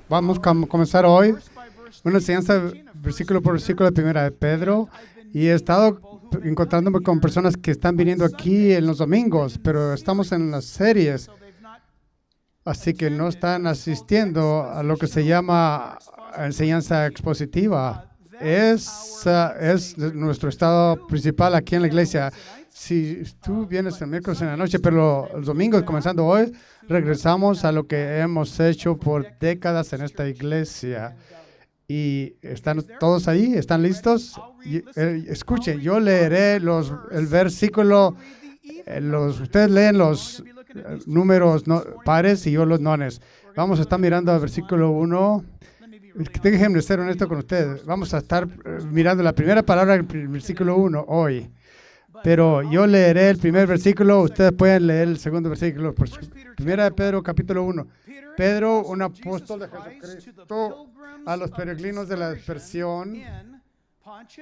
Vamos a comenzar hoy una enseñanza versículo por versículo de Primera de Pedro, y he estado encontrándome con personas que están viniendo aquí en los domingos, pero estamos en las series, así que no están asistiendo a lo que se llama enseñanza expositiva. Es nuestro estado principal aquí en la iglesia. Si tú vienes el miércoles en la noche, pero los domingos, comenzando hoy, regresamos a lo que hemos hecho por décadas en esta iglesia. ¿Y están todos ahí? ¿Están listos? Escuchen, yo leeré el versículo, ustedes leen los números pares y yo los nones. Vamos a estar mirando al versículo 1. Déjenme ser honesto con ustedes. Vamos a estar mirando la primera palabra del versículo 1 hoy. Pero yo leeré el primer versículo, ustedes pueden leer el segundo versículo. Primera de Pedro, capítulo 1. Pedro, un apóstol de Jesucristo, a los peregrinos de la dispersión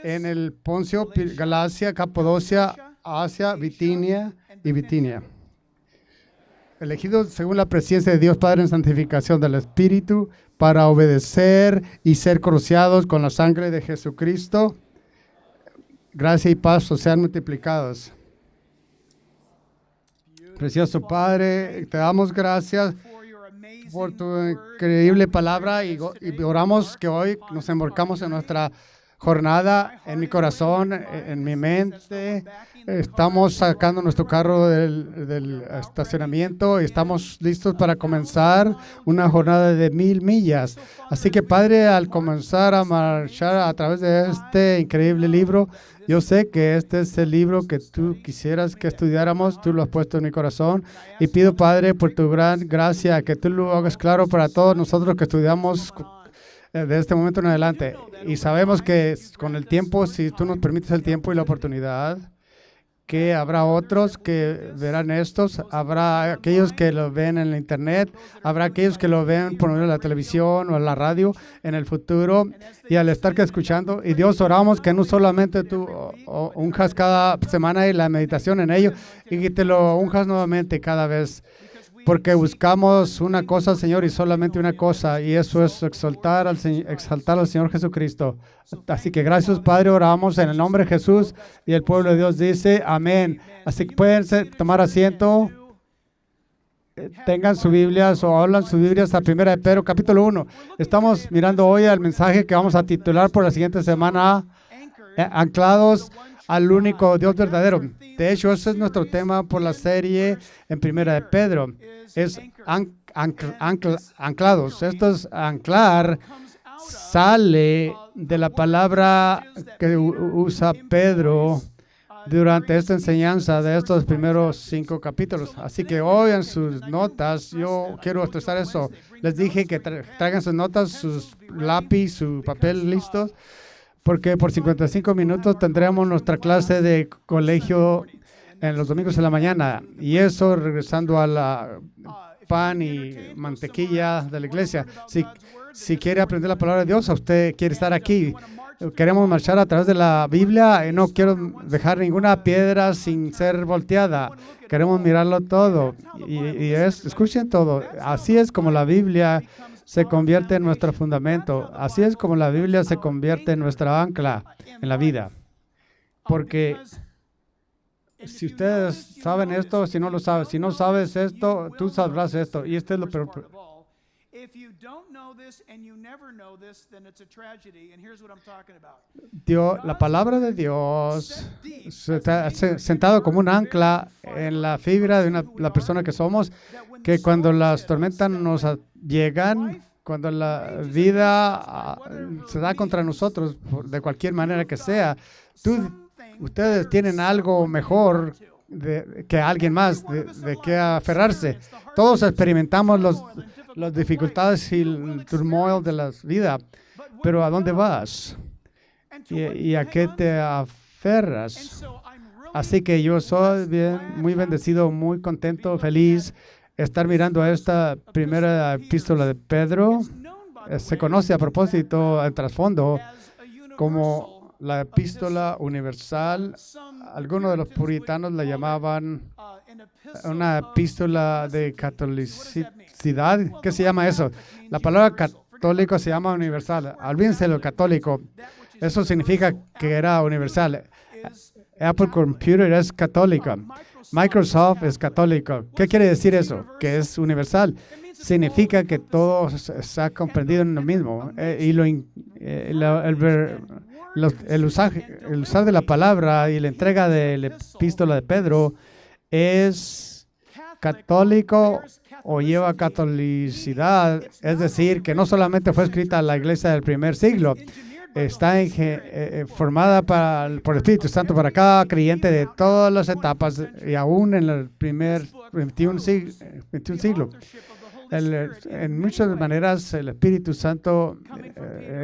en el Poncio, Galacia, Capadocia, Asia, Bitinia y Bitinia. Elegidos según la presencia de Dios Padre en santificación del Espíritu, para obedecer y ser rociados con la sangre de Jesucristo. Gracia y paz sean multiplicados. Precioso Padre, te damos gracias por tu increíble palabra y oramos que hoy nos embarcamos en nuestra jornada. En mi corazón, en mi mente, estamos sacando nuestro carro del estacionamiento y estamos listos para comenzar una jornada de 1000 millas. Así que, Padre, al comenzar a marchar a través de este increíble libro, yo sé que este es el libro que tú quisieras que estudiáramos, tú lo has puesto en mi corazón, y pido, Padre, por tu gran gracia, que tú lo hagas claro para todos nosotros que estudiamos de este momento en adelante. Y sabemos que con el tiempo, si tú nos permites el tiempo y la oportunidad, que habrá otros que verán estos, habrá aquellos que lo ven en la internet, habrá aquellos que lo ven por medio de la televisión o en la radio en el futuro, y al estar escuchando, y Dios, oramos que no solamente tú unjas cada semana y la meditación en ello, y que te lo unjas nuevamente cada vez, porque buscamos una cosa, Señor, y solamente una cosa, y eso es exaltar al Señor Jesucristo. Así que gracias, Padre, oramos en el nombre de Jesús, y el pueblo de Dios dice amén. Así que pueden tomar asiento, tengan sus Biblias o hablan sus Biblias a Primera de Pedro, capítulo 1. Estamos mirando hoy el mensaje que vamos a titular por la siguiente semana, Anclados al único Dios verdadero. De hecho, ese es nuestro tema por la serie en Primera de Pedro. Es anclados. Esto es anclar, sale de la palabra que usa Pedro durante esta enseñanza de estos primeros 5 capítulos. Así que hoy en sus notas, yo quiero expresar eso. Les dije que traigan sus notas, sus lápiz, su papel listos, porque por 55 minutos tendremos nuestra clase de colegio en los domingos en la mañana. Y eso regresando a la pan y mantequilla de la iglesia. Si quiere aprender la palabra de Dios, usted quiere estar aquí. Queremos marchar a través de la Biblia y no quiero dejar ninguna piedra sin ser volteada. Queremos mirarlo todo. Escuchen todo. Así es como la Biblia se convierte en nuestro fundamento. Así es como la Biblia se convierte en nuestra ancla en la vida. Porque si ustedes saben esto, si no lo sabes, si no sabes esto, tú sabrás esto. Y este es lo peor. La palabra de Dios está sentado como un ancla en la fibra de la persona que somos, que cuando las tormentas nos llegan, cuando la vida se da contra nosotros, de cualquier manera que sea, ustedes tienen algo mejor que alguien más de que aferrarse. Todos experimentamos las dificultades y el turmoil de la vida, pero ¿a dónde vas? ¿Y a qué te aferras? Así que yo soy muy bendecido, muy contento, feliz estar mirando a esta primera epístola de Pedro. Se conoce a propósito, en trasfondo, como la epístola universal. Algunos de los puritanos la llamaban una epístola de catolicidad. ¿Qué se llama eso? La palabra católico se llama universal. Olvídense lo católico. Eso significa que era universal. Apple Computer es católica. Microsoft es católico. ¿Qué quiere decir eso? Que es universal. Significa que todo está comprendido en lo mismo. El usar de la palabra y la entrega de la epístola de Pedro es católico o lleva catolicidad. Es decir, que no solamente fue escrita en la iglesia del primer siglo, está formada por el Espíritu Santo para cada creyente de todas las etapas y aún en el primer 21 siglo. En muchas maneras, el Espíritu Santo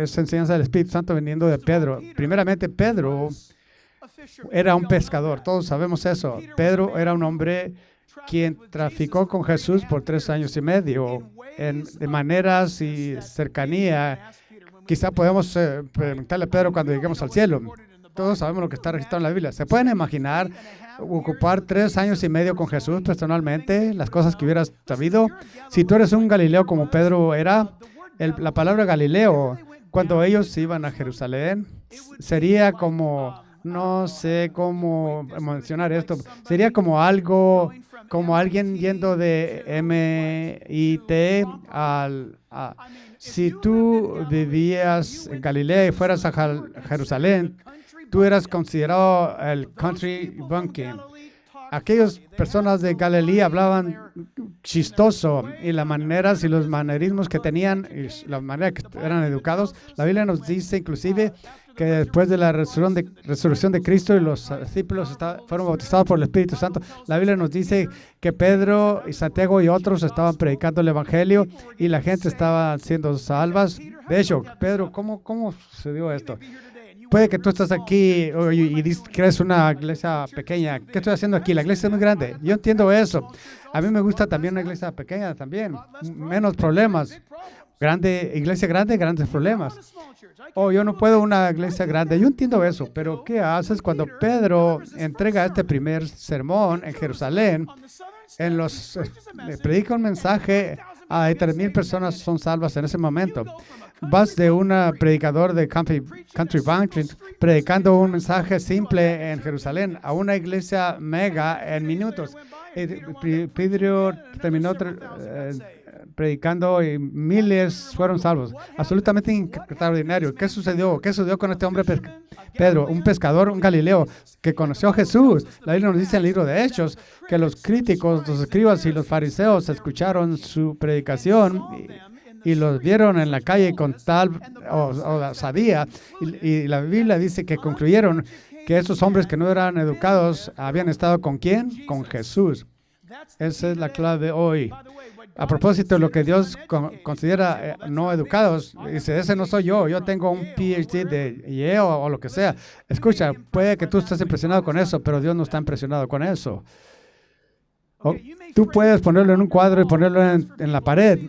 es enseñanza del Espíritu Santo viniendo de Pedro. Primeramente, Pedro era un pescador. Todos sabemos eso. Pedro era un hombre quien traficó con Jesús por 3 años y medio de maneras y cercanía. Quizá podemos preguntarle a Pedro cuando lleguemos al cielo. Todos sabemos lo que está registrado en la Biblia. ¿Se pueden imaginar ocupar 3 años y medio con Jesús personalmente? Las cosas que hubieras sabido. Si tú eres un Galileo como Pedro era, la palabra Galileo, cuando ellos iban a Jerusalén, sería como, no sé cómo mencionar esto, sería como algo, como alguien yendo de MIT si tú vivías en Galilea y fueras a Jerusalén, tú eras considerado el country bumpkin. Aquellas personas de Galilea hablaban chistoso y las maneras y los manerismos que tenían y la manera que eran educados. La Biblia nos dice inclusive que después de la resurrección de Cristo y los discípulos fueron bautizados por el Espíritu Santo, la Biblia nos dice que Pedro y Santiago y otros estaban predicando el Evangelio y la gente estaba siendo salvas. De hecho, Pedro, ¿cómo sucedió esto? Puede que tú estás aquí y crees una iglesia pequeña. ¿Qué estoy haciendo aquí? La iglesia es muy grande. Yo entiendo eso. A mí me gusta también una iglesia pequeña también. Menos problemas. Iglesia grande, grandes problemas. Yo no puedo una iglesia grande. Yo entiendo eso. Pero ¿qué haces cuando Pedro entrega este primer sermón en Jerusalén? Predica un mensaje a 3,000 personas son salvas en ese momento. Vas de un predicador de country bumpkin predicando un mensaje simple en Jerusalén a una iglesia mega en minutos. Pedro terminó predicando y miles fueron salvos. Absolutamente extraordinario. ¿Qué sucedió? ¿Qué sucedió con este hombre Pedro, un pescador, un Galileo que conoció a Jesús? La Biblia nos dice en el libro de Hechos que los críticos, los escribas y los fariseos escucharon su predicación y los vieron en la calle con tal osadía. Y la Biblia dice que concluyeron que esos hombres que no eran educados habían estado ¿con quién? Con Jesús. Esa es la clave hoy. A propósito de lo que Dios considera no educados, dice, ese no soy yo tengo un PhD de Yale o lo que sea. Escucha, puede que tú estés impresionado con eso, pero Dios no está impresionado con eso. Tú puedes ponerlo en un cuadro y ponerlo en la pared.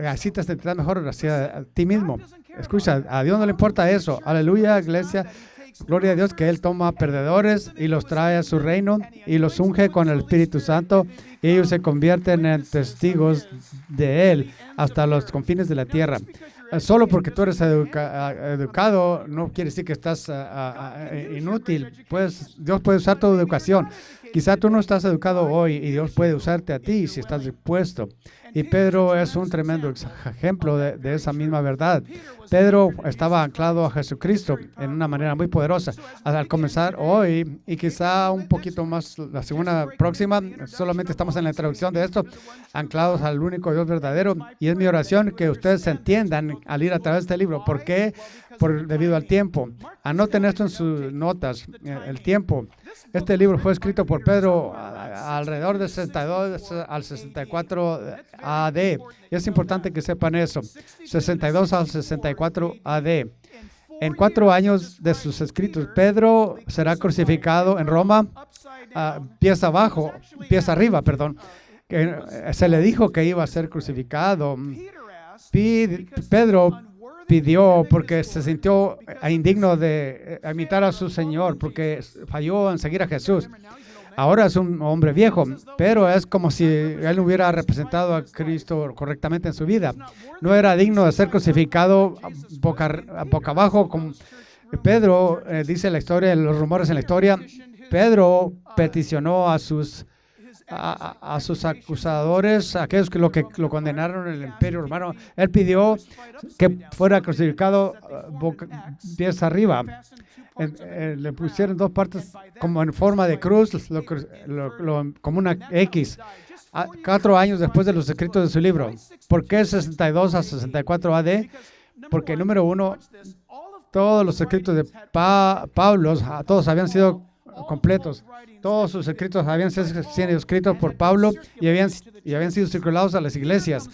Así te sentirás mejor hacia ti mismo. Escucha, a Dios no le importa eso. Aleluya, iglesia. Gloria a Dios que Él toma perdedores y los trae a su reino y los unge con el Espíritu Santo y ellos se convierten en testigos de Él hasta los confines de la tierra. Solo porque tú eres educado no quiere decir que estás inútil. Dios puede usar tu educación. Quizá tú no estás educado hoy y Dios puede usarte a ti si estás dispuesto. Y Pedro es un tremendo ejemplo de esa misma verdad. Pedro estaba anclado a Jesucristo en una manera muy poderosa. Al comenzar hoy, y quizá un poquito más la segunda próxima, solamente estamos en la introducción de esto, anclados al único Dios verdadero. Y es mi oración que ustedes entiendan al ir a través de este libro. ¿Por qué? Debido al tiempo. Anoten esto en sus notas, el tiempo. Este libro fue escrito por Pedro alrededor del 62 al 64 AD. Y es importante que sepan eso. 62 al 64 AD. En 4 años de sus escritos, Pedro será crucificado en Roma, pies arriba. Se le dijo que iba a ser crucificado. Pedro pidió porque se sintió indigno de imitar a su Señor, porque falló en seguir a Jesús. Ahora es un hombre viejo, pero es como si él hubiera representado a Cristo correctamente en su vida. No era digno de ser crucificado boca abajo. Como Pedro, dice la historia, los rumores en la historia, Pedro peticionó a sus acusadores, aquellos que lo condenaron en el Imperio Romano. Él pidió que fuera crucificado pies arriba. Le pusieron dos partes como en forma de cruz, como una X, 4 años después de los escritos de su libro. ¿Por qué 62 a 64 AD? Porque número uno, todos los escritos de Pablo, todos habían sido completos. Todos sus escritos habían sido escritos por Pablo y habían sido circulados a las iglesias.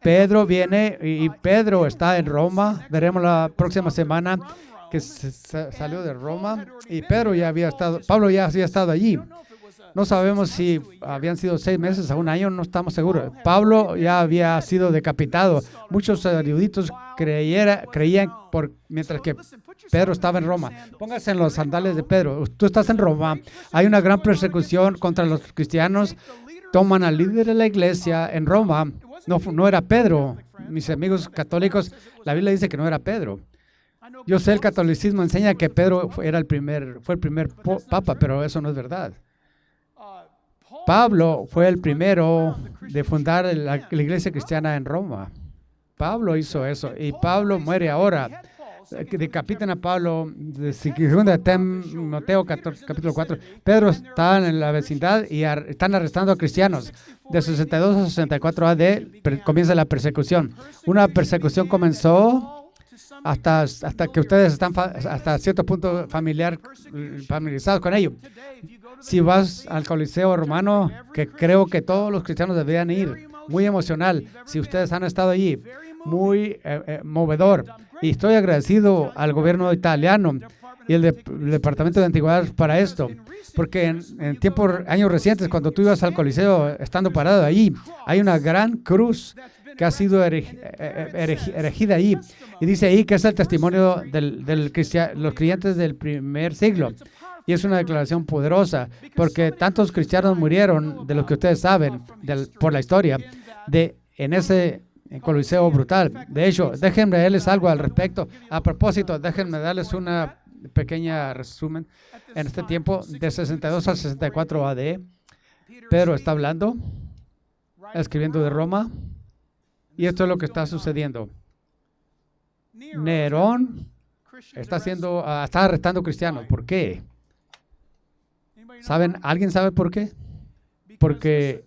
Pedro viene y Pedro está en Roma. Veremos la próxima semana que salió de Roma y Pablo ya había estado allí. No sabemos si habían sido 6 meses a 1 año, no estamos seguros. Pablo ya había sido decapitado. Muchos eruditos creían mientras que Pedro estaba en Roma. Póngase en los sandales de Pedro. Tú estás en Roma. Hay una gran persecución contra los cristianos. Toman al líder de la iglesia en Roma. No era Pedro. Mis amigos católicos, la Biblia dice que no era Pedro. Yo sé, el catolicismo enseña que Pedro fue el primer papa, pero eso no es verdad. Pablo fue el primero de fundar la iglesia cristiana en Roma. Pablo hizo eso y Pablo muere ahora. Decapitan a Pablo, de Timoteo capítulo 4. Pedro está en la vecindad y están arrestando a cristianos. De 62 a 64 AD comienza la persecución. Una persecución comenzó hasta que ustedes están hasta cierto punto familiarizados con ello. Si vas al Coliseo Romano, que creo que todos los cristianos deberían ir, muy emocional, si ustedes han estado allí, muy movedor. Y estoy agradecido al gobierno italiano y el Departamento de Antigüedades para esto, porque en años recientes, cuando tú ibas al Coliseo, estando parado allí, hay una gran cruz que ha sido erigida allí. Y dice ahí que es el testimonio de los creyentes del primer siglo. Y es una declaración poderosa, porque tantos cristianos murieron, de los que ustedes saben, por la historia, en ese coliseo brutal. De hecho, déjenme darles algo al respecto. A propósito, déjenme darles una pequeña resumen. En este tiempo, de 62 a 64 AD, Pedro está hablando, escribiendo de Roma, y esto es lo que está sucediendo. Nerón está arrestando cristianos. ¿Por qué? ¿Alguien sabe por qué? Porque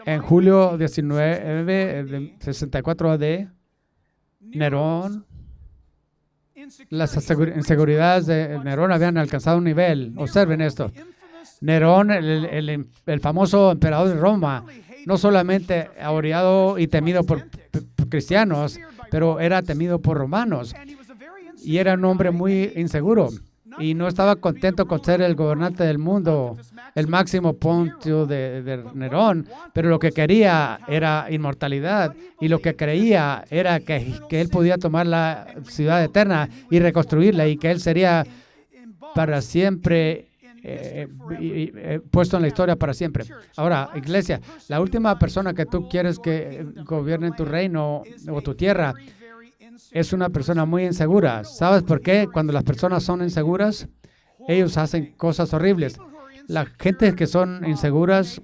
en julio 19 de 64 AD, Nerón, las inseguridades de Nerón habían alcanzado un nivel. Observen esto. Nerón, el famoso emperador de Roma, no solamente odiado y temido por cristianos, pero era temido por romanos. Y era un hombre muy inseguro. Y no estaba contento con ser el gobernante del mundo, el máximo punto de Nerón, pero lo que quería era inmortalidad y lo que creía era que él podía tomar la ciudad eterna y reconstruirla y que él sería para siempre puesto en la historia para siempre. Ahora, iglesia, la última persona que tú quieres que gobierne tu reino o tu tierra es una persona muy insegura. ¿Sabes por qué? Cuando las personas son inseguras, ellos hacen cosas horribles. La gente que son inseguras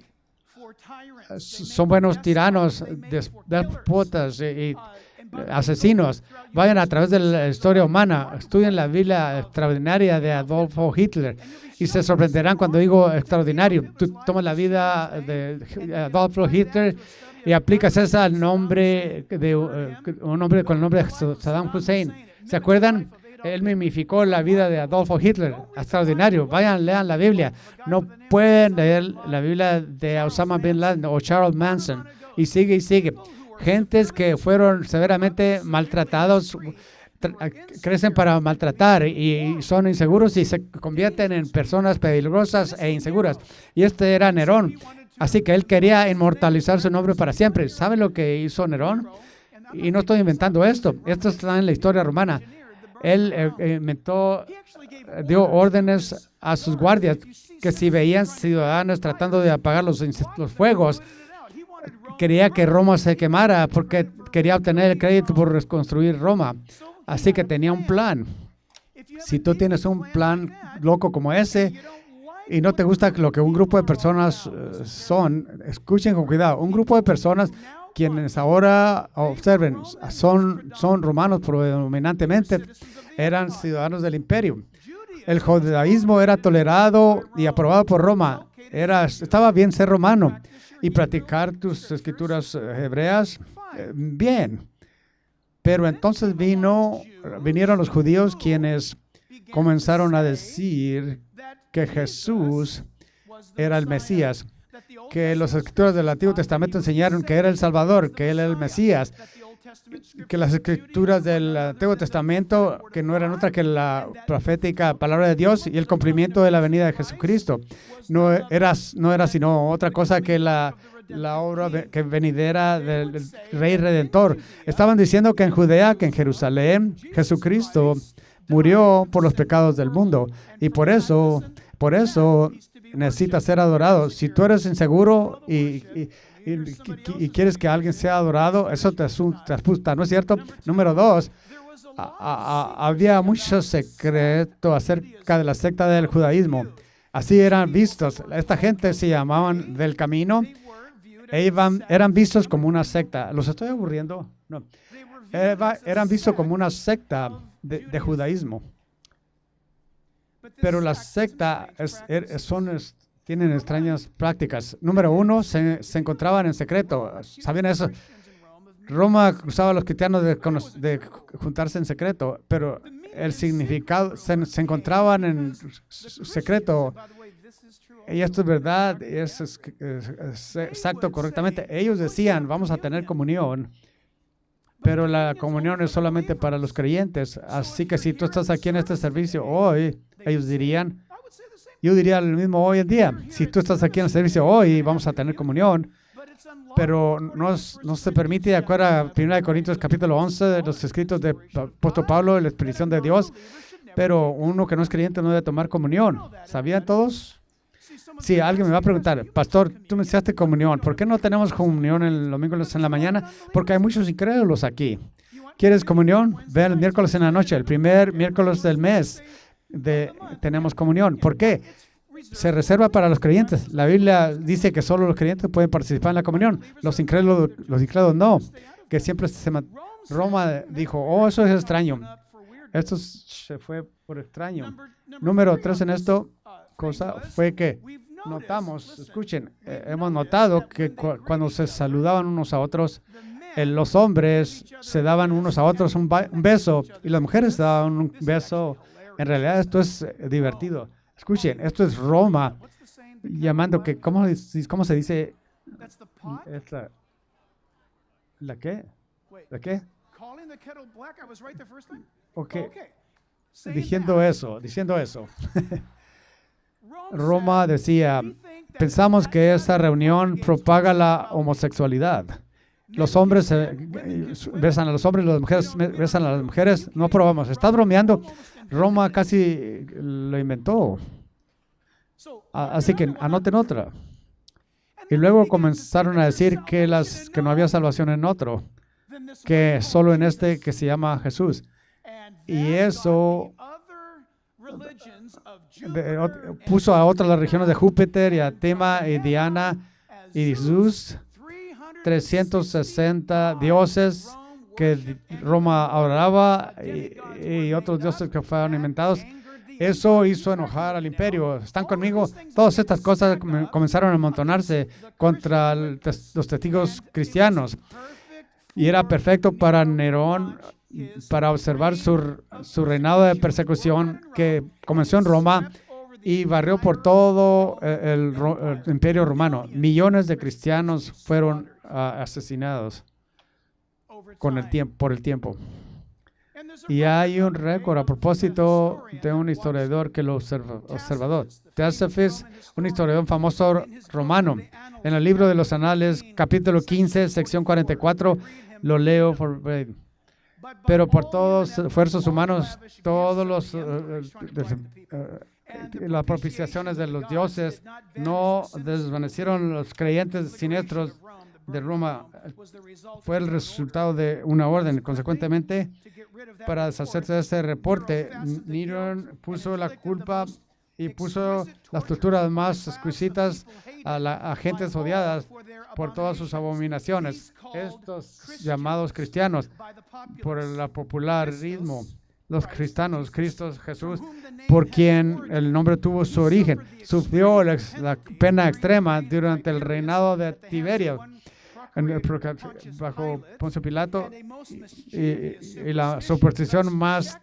son buenos tiranos, déspotas y asesinos. Vayan a través de la historia humana, estudien la Biblia extraordinaria de Adolfo Hitler y se sorprenderán cuando digo extraordinario. Tú tomas la vida de Adolfo Hitler y aplicas esa al nombre de un hombre con el nombre de Saddam Hussein. ¿Se acuerdan? Él mimificó la vida de Adolfo Hitler. Extraordinario. Vayan, lean la Biblia. No pueden leer la Biblia de Osama Bin Laden o Charles Manson. Y sigue y sigue. Gentes que fueron severamente maltratados, crecen para maltratar y son inseguros y se convierten en personas peligrosas e inseguras. Y este era Nerón. Así que él quería inmortalizar su nombre para siempre. ¿Saben lo que hizo Nerón? Y no estoy inventando esto. Esto está en la historia romana. Él dio órdenes a sus guardias que si veían ciudadanos tratando de apagar los fuegos, quería que Roma se quemara porque quería obtener el crédito por reconstruir Roma. Así que tenía un plan. Si tú tienes un plan loco como ese y no te gusta lo que un grupo de personas son, escuchen con cuidado. Un grupo de personas quienes ahora observen son romanos predominantemente, eran ciudadanos del imperio. El judaísmo era tolerado y aprobado por Roma. Estaba bien ser romano y practicar tus escrituras hebreas, bien. Pero entonces vinieron los judíos quienes comenzaron a decir que Jesús era el Mesías, que las escrituras del Antiguo Testamento enseñaron que era el Salvador, que él era el Mesías, que las escrituras del Antiguo Testamento, que no eran otra que la profética palabra de Dios y el cumplimiento de la venida de Jesucristo, no era sino otra cosa que la obra que venidera del Rey Redentor. Estaban diciendo que en Judea, que en Jerusalén, Jesucristo murió por los pecados del mundo y por eso necesita ser adorado. Si tú eres inseguro y quieres que alguien sea adorado, eso te asusta, ¿no es cierto? Número 2, había mucho secreto acerca de la secta del judaísmo. Así eran vistos. Esta gente se llamaban del camino. Eran vistos como una secta. ¿Los estoy aburriendo? No. Eran vistos como una secta de judaísmo. Pero la secta tienen extrañas prácticas. Número 1, se encontraban en secreto. ¿Sabían eso? Roma acusaba a los cristianos de juntarse en secreto, pero el significado se encontraban en secreto. Y esto es verdad, es exacto, correctamente. Ellos decían, vamos a tener comunión, pero la comunión es solamente para los creyentes. Así que si tú estás aquí en este servicio hoy, ellos dirían, yo diría lo mismo hoy en día. Si tú estás aquí en el servicio hoy, vamos a tener comunión, pero no se permite, de acuerdo a 1 Corintios capítulo 11, de los escritos de apóstol Pablo, de la expresión de Dios, pero uno que no es creyente no debe tomar comunión. ¿Sabían todos? Sí, alguien me va a preguntar, pastor, tú me mencionaste comunión, ¿por qué no tenemos comunión el domingo en la mañana? Porque hay muchos incrédulos aquí. ¿Quieres comunión? Ven el miércoles en la noche, el primer miércoles del mes tenemos comunión. ¿Por qué? Se reserva para los creyentes. La Biblia dice que solo los creyentes pueden participar en la comunión. Los incrédulos no, que siempre Roma dijo, oh, eso es extraño. Esto se fue por extraño. Número 3 en esto fue que notamos, escuchen, hemos notado que cuando se saludaban unos a otros, los hombres se daban unos a otros un beso y las mujeres se daban un beso. En realidad esto es divertido. Escuchen, esto es Roma llamando que, ¿cómo se dice? ¿La qué? ¿La qué? Ok, diciendo eso. Roma decía, pensamos que esa reunión propaga la homosexualidad. Los hombres besan a los hombres, las mujeres besan a las mujeres. No probamos. ¿Estás bromeando? Roma casi lo inventó. Así que anoten otra. Y luego comenzaron a decir que no había salvación en otro, que solo en este que se llama Jesús. Y eso puso a otras las regiones de Júpiter y a Tema y Diana y Zeus, 360 dioses que Roma adoraba y otros dioses que fueron inventados. Eso hizo enojar al imperio. ¿Están conmigo? Todas estas cosas comenzaron a amontonarse contra los testigos cristianos. Y era perfecto para Nerón, para observar su reinado de persecución que comenzó en Roma y barrió por todo el imperio romano. Millones de cristianos fueron asesinados por el tiempo. Y hay un récord a propósito de un historiador que lo observó. Teósefes, un historiador famoso romano. En el libro de los Anales, capítulo 15, sección 44, lo leo. pero por todos los esfuerzos humanos, todos los las propiciaciones de los dioses no desvanecieron los creyentes siniestros de Roma. Fue el resultado de una orden. Consecuentemente, para deshacerse de ese reporte, Neron puso la culpa y puso las torturas más exquisitas a gentes odiadas por todas sus abominaciones. Estos llamados cristianos, por el popularismo, los cristianos, Cristo Jesús, por quien el nombre tuvo su origen, sufrió la pena extrema durante el reinado de Tiberio, bajo Poncio Pilato, y la superstición más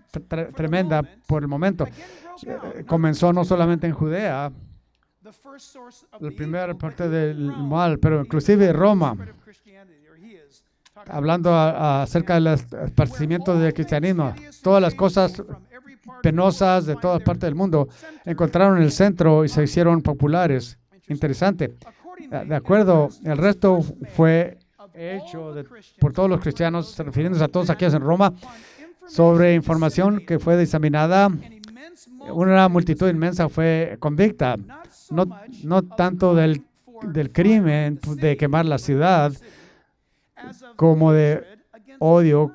tremenda por el momento comenzó no solamente en Judea, la primera parte del mal, pero inclusive Roma, hablando acerca del esparcimiento del cristianismo. Todas las cosas penosas de todas partes del mundo encontraron el centro y se hicieron populares. Interesante. De acuerdo, el resto fue hecho por todos los cristianos, refiriéndose a todos aquellos en Roma, sobre información que fue diseminada. Una multitud inmensa fue convicta, no tanto del crimen de quemar la ciudad, como de odio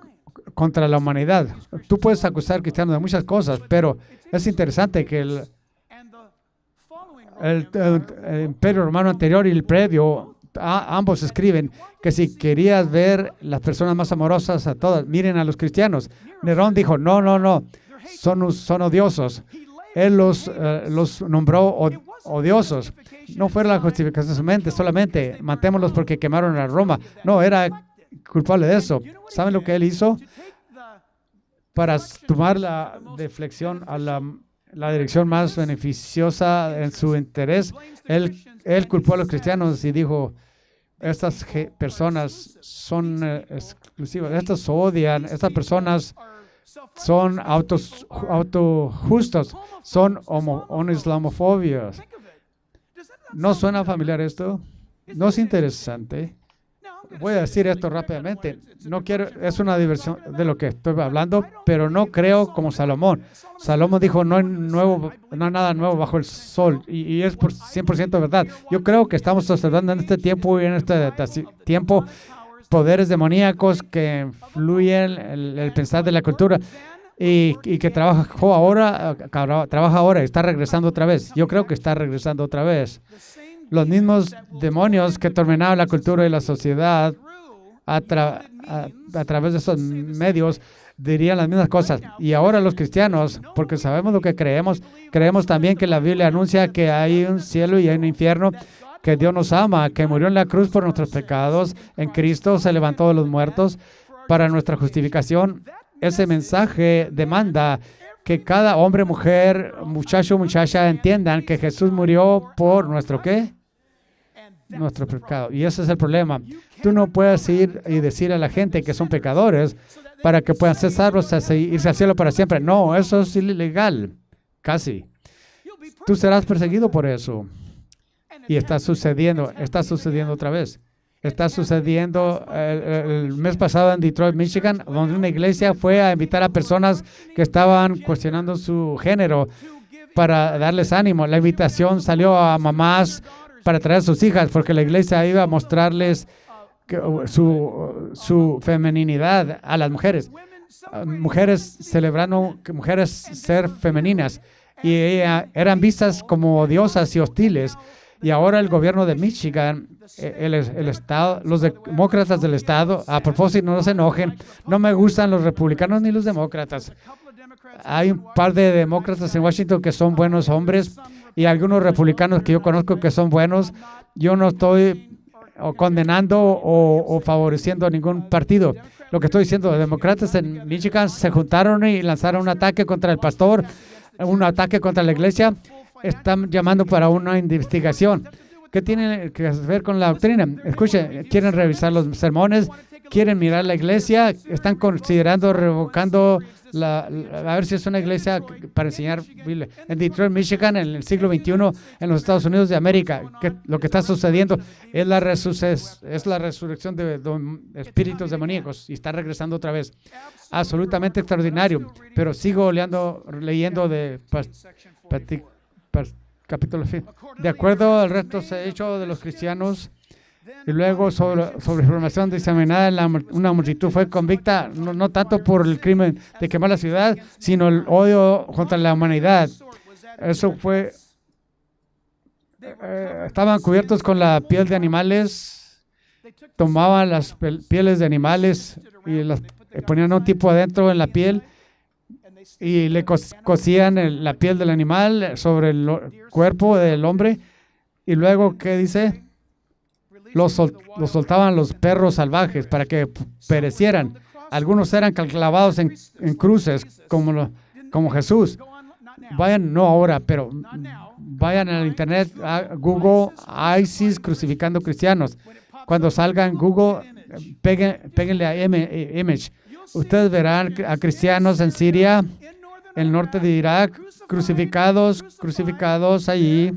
contra la humanidad. Tú puedes acusar a cristianos de muchas cosas, pero es interesante que el Imperio Romano anterior y el previo, ambos escriben que si querías ver las personas más amorosas a todas, miren a los cristianos. Nerón dijo, no, son odiosos. Él los nombró odiosos. No fue la justificación de su mente, solamente matémoslos porque quemaron a Roma. No, era culpable de eso. ¿Saben lo que él hizo? Para tomar la deflexión a la dirección más beneficiosa en su interés, él culpó a los cristianos y dijo, estas personas son exclusivas, estas odian, estas personas son autojustos, son islamofobias. ¿No suena familiar esto? ¿No es interesante? Voy a decir esto rápidamente. No quiero, es una diversión de lo que estoy hablando, pero no creo como Salomón. Salomón dijo, no hay nada nuevo bajo el sol, y es por 100% verdad. Yo creo que estamos observando en este tiempo y en este tiempo poderes demoníacos que influyen el pensar de la cultura y que trabaja ahora y está regresando otra vez. Yo creo que está regresando otra vez. Los mismos demonios que atormentaban la cultura y la sociedad a través de esos medios dirían las mismas cosas. Y ahora los cristianos, porque sabemos lo que creemos también que la Biblia anuncia que hay un cielo y hay un infierno, que Dios nos ama, que murió en la cruz por nuestros pecados, en Cristo se levantó de los muertos para nuestra justificación. Ese mensaje demanda que cada hombre, mujer, muchacho, muchacha entiendan que Jesús murió por nuestro ¿qué? Nuestro pecado. Y ese es el problema. Tú no puedes ir y decir a la gente que son pecadores para que puedan ser salvos e irse al cielo para siempre. No, eso es ilegal. Casi. Tú serás perseguido por eso. Y está sucediendo otra vez. Está sucediendo el mes pasado en Detroit, Michigan, donde una iglesia fue a invitar a personas que estaban cuestionando su género para darles ánimo. La invitación salió a mamás para traer a sus hijas, porque la iglesia iba a mostrarles su femeninidad a las mujeres. Mujeres celebrando que mujeres ser femeninas, y eran vistas como odiosas y hostiles. Y ahora el gobierno de Michigan, el estado, los demócratas del estado, a propósito, no se enojen, no me gustan los republicanos ni los demócratas. Hay un par de demócratas en Washington que son buenos hombres y algunos republicanos que yo conozco que son buenos. Yo no estoy condenando o favoreciendo a ningún partido. Lo que estoy diciendo, los demócratas en Michigan se juntaron y lanzaron un ataque contra el pastor, un ataque contra la iglesia. Están llamando para una investigación. ¿Qué tiene que ver con la doctrina? Escuchen, quieren revisar los sermones, quieren mirar la iglesia, están considerando revocando a ver si es una iglesia para enseñar Biblia. En Detroit, Michigan, en el siglo XXI, en los Estados Unidos de América, lo que está sucediendo es la resurrección de espíritus demoníacos y está regresando otra vez. Absolutamente extraordinario. Pero sigo leyendo de capítulo. De acuerdo al resto se ha hecho de los cristianos. Y luego sobre información diseminada, una multitud fue convicta, no tanto por el crimen de quemar la ciudad, sino el odio contra la humanidad. Eso fue, estaban cubiertos con la piel de animales, tomaban las pieles de animales y las ponían un tipo adentro en la piel y le cosían la piel del animal sobre el cuerpo del hombre. Y luego, ¿qué dice? Los soltaban los perros salvajes para que perecieran. Algunos eran clavados en cruces como Jesús. Vayan, no ahora, pero vayan al internet, a Google, ISIS crucificando cristianos. Cuando salgan Google, péguenle a Image. Ustedes verán a cristianos en Siria, en el norte de Irak, crucificados allí.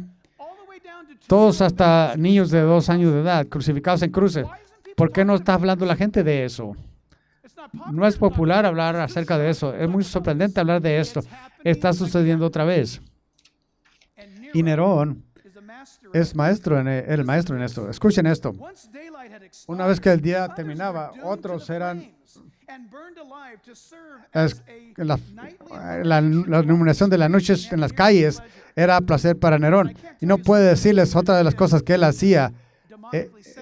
Todos hasta niños de 2 años de edad, crucificados en cruces. ¿Por qué no está hablando la gente de eso? No es popular hablar acerca de eso. Es muy sorprendente hablar de esto. Está sucediendo otra vez. Y Nerón es maestro en esto. Escuchen esto. Una vez que el día terminaba, otros eran... La iluminación de las noches en las calles era placer para Nerón. Y no puede decirles otra de las cosas que él hacía.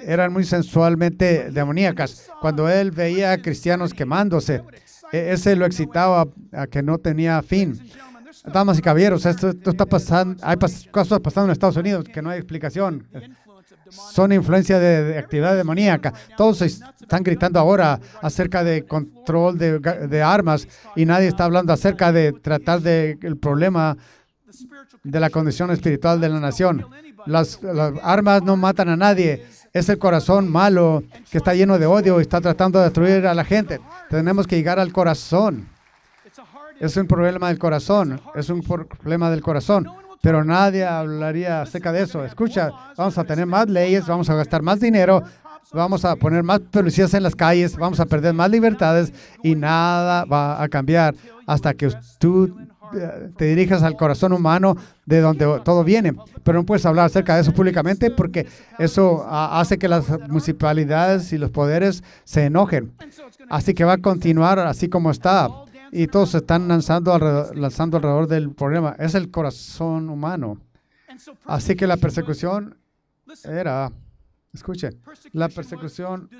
Eran muy sensualmente demoníacas. Cuando él veía a cristianos quemándose, ese lo excitaba a que no tenía fin. Damas y caballeros, esto está pasando. Hay cosas pasando en Estados Unidos que no hay explicación. Son influencia de actividad demoníaca. Todos están gritando ahora acerca de control de armas y nadie está hablando acerca de tratar el problema de la condición espiritual de la nación. Las armas no matan a nadie. Es el corazón malo que está lleno de odio y está tratando de destruir a la gente. Tenemos que llegar al corazón. Es un problema del corazón. Es un problema del corazón. Pero nadie hablaría acerca de eso. Escucha, vamos a tener más leyes, vamos a gastar más dinero, vamos a poner más policías en las calles, vamos a perder más libertades y nada va a cambiar hasta que tú te dirijas al corazón humano de donde todo viene. Pero no puedes hablar acerca de eso públicamente porque eso hace que las municipalidades y los poderes se enojen. Así que va a continuar así como está. Y todos se están lanzando alrededor del problema. Es el corazón humano. Así que la persecución la persecución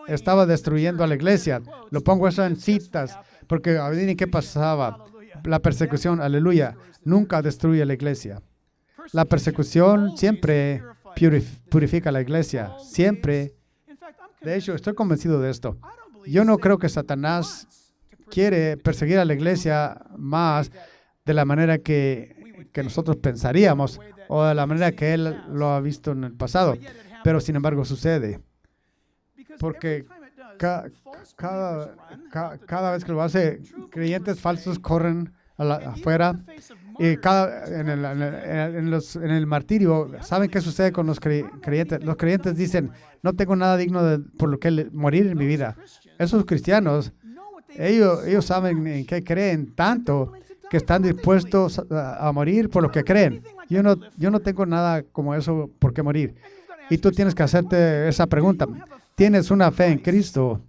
estaba destruyendo a la iglesia. Lo pongo eso en citas, porque adivinen qué pasaba. La persecución, aleluya, nunca destruye a la iglesia. La persecución siempre purifica a la iglesia. Siempre. De hecho, estoy convencido de esto. Yo no creo que Satanás quiere perseguir a la iglesia más de la manera que nosotros pensaríamos o de la manera que él lo ha visto en el pasado. Pero sin embargo sucede. Porque cada vez que lo hace, creyentes falsos corren afuera. Y en el martirio, ¿saben qué sucede con los creyentes? Los creyentes dicen, no tengo nada digno por lo que morir en mi vida. Esos cristianos, ellos saben en qué creen tanto que están dispuestos a morir por lo que creen. Yo no tengo nada como eso por qué morir. Y tú tienes que hacerte esa pregunta. ¿Tienes una fe en Cristo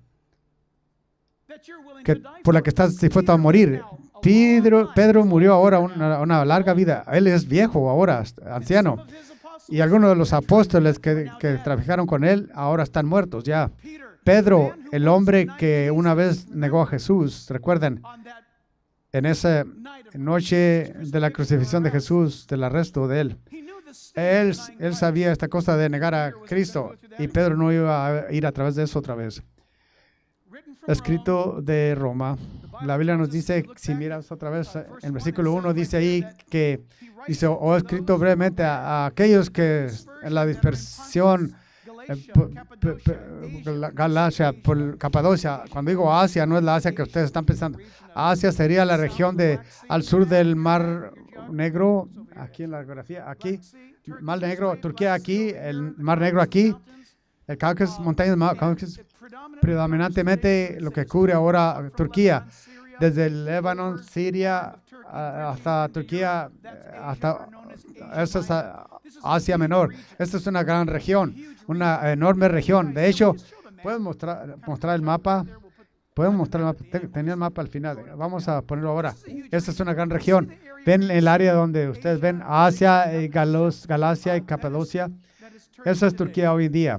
por la que estás dispuesto a morir? Pedro murió ahora una larga vida. Él es viejo ahora, anciano. Y algunos de los apóstoles que trabajaron con él ahora están muertos ya. Pedro, el hombre que una vez negó a Jesús, recuerden, en esa noche de la crucifixión de Jesús, del arresto de él, él sabía esta cosa de negar a Cristo y Pedro no iba a ir a través de eso otra vez. Escrito de Roma, la Biblia nos dice, si miras otra vez, en el versículo 1 dice ahí que dice, escrito brevemente a aquellos que en la dispersión Galacia, por Capadocia. Cuando digo Asia, no es la Asia que ustedes están pensando. Asia sería la región al sur del Mar Negro, aquí en la geografía, aquí, Mar Negro, Turquía aquí, el Mar Negro aquí, el Cáucaso, montañas del Cáucaso, predominantemente lo que cubre ahora Turquía, desde el Líbano, Siria, hasta Turquía, hasta eso es Asia Menor. Esta es una gran región, una enorme región. De hecho, ¿pueden mostrar el mapa? Podemos mostrar el mapa. Tenía el mapa al final. Vamos a ponerlo ahora. Esta es una gran región. Ven el área donde ustedes ven Asia, Galacia y Capadocia. Esa es Turquía hoy en día.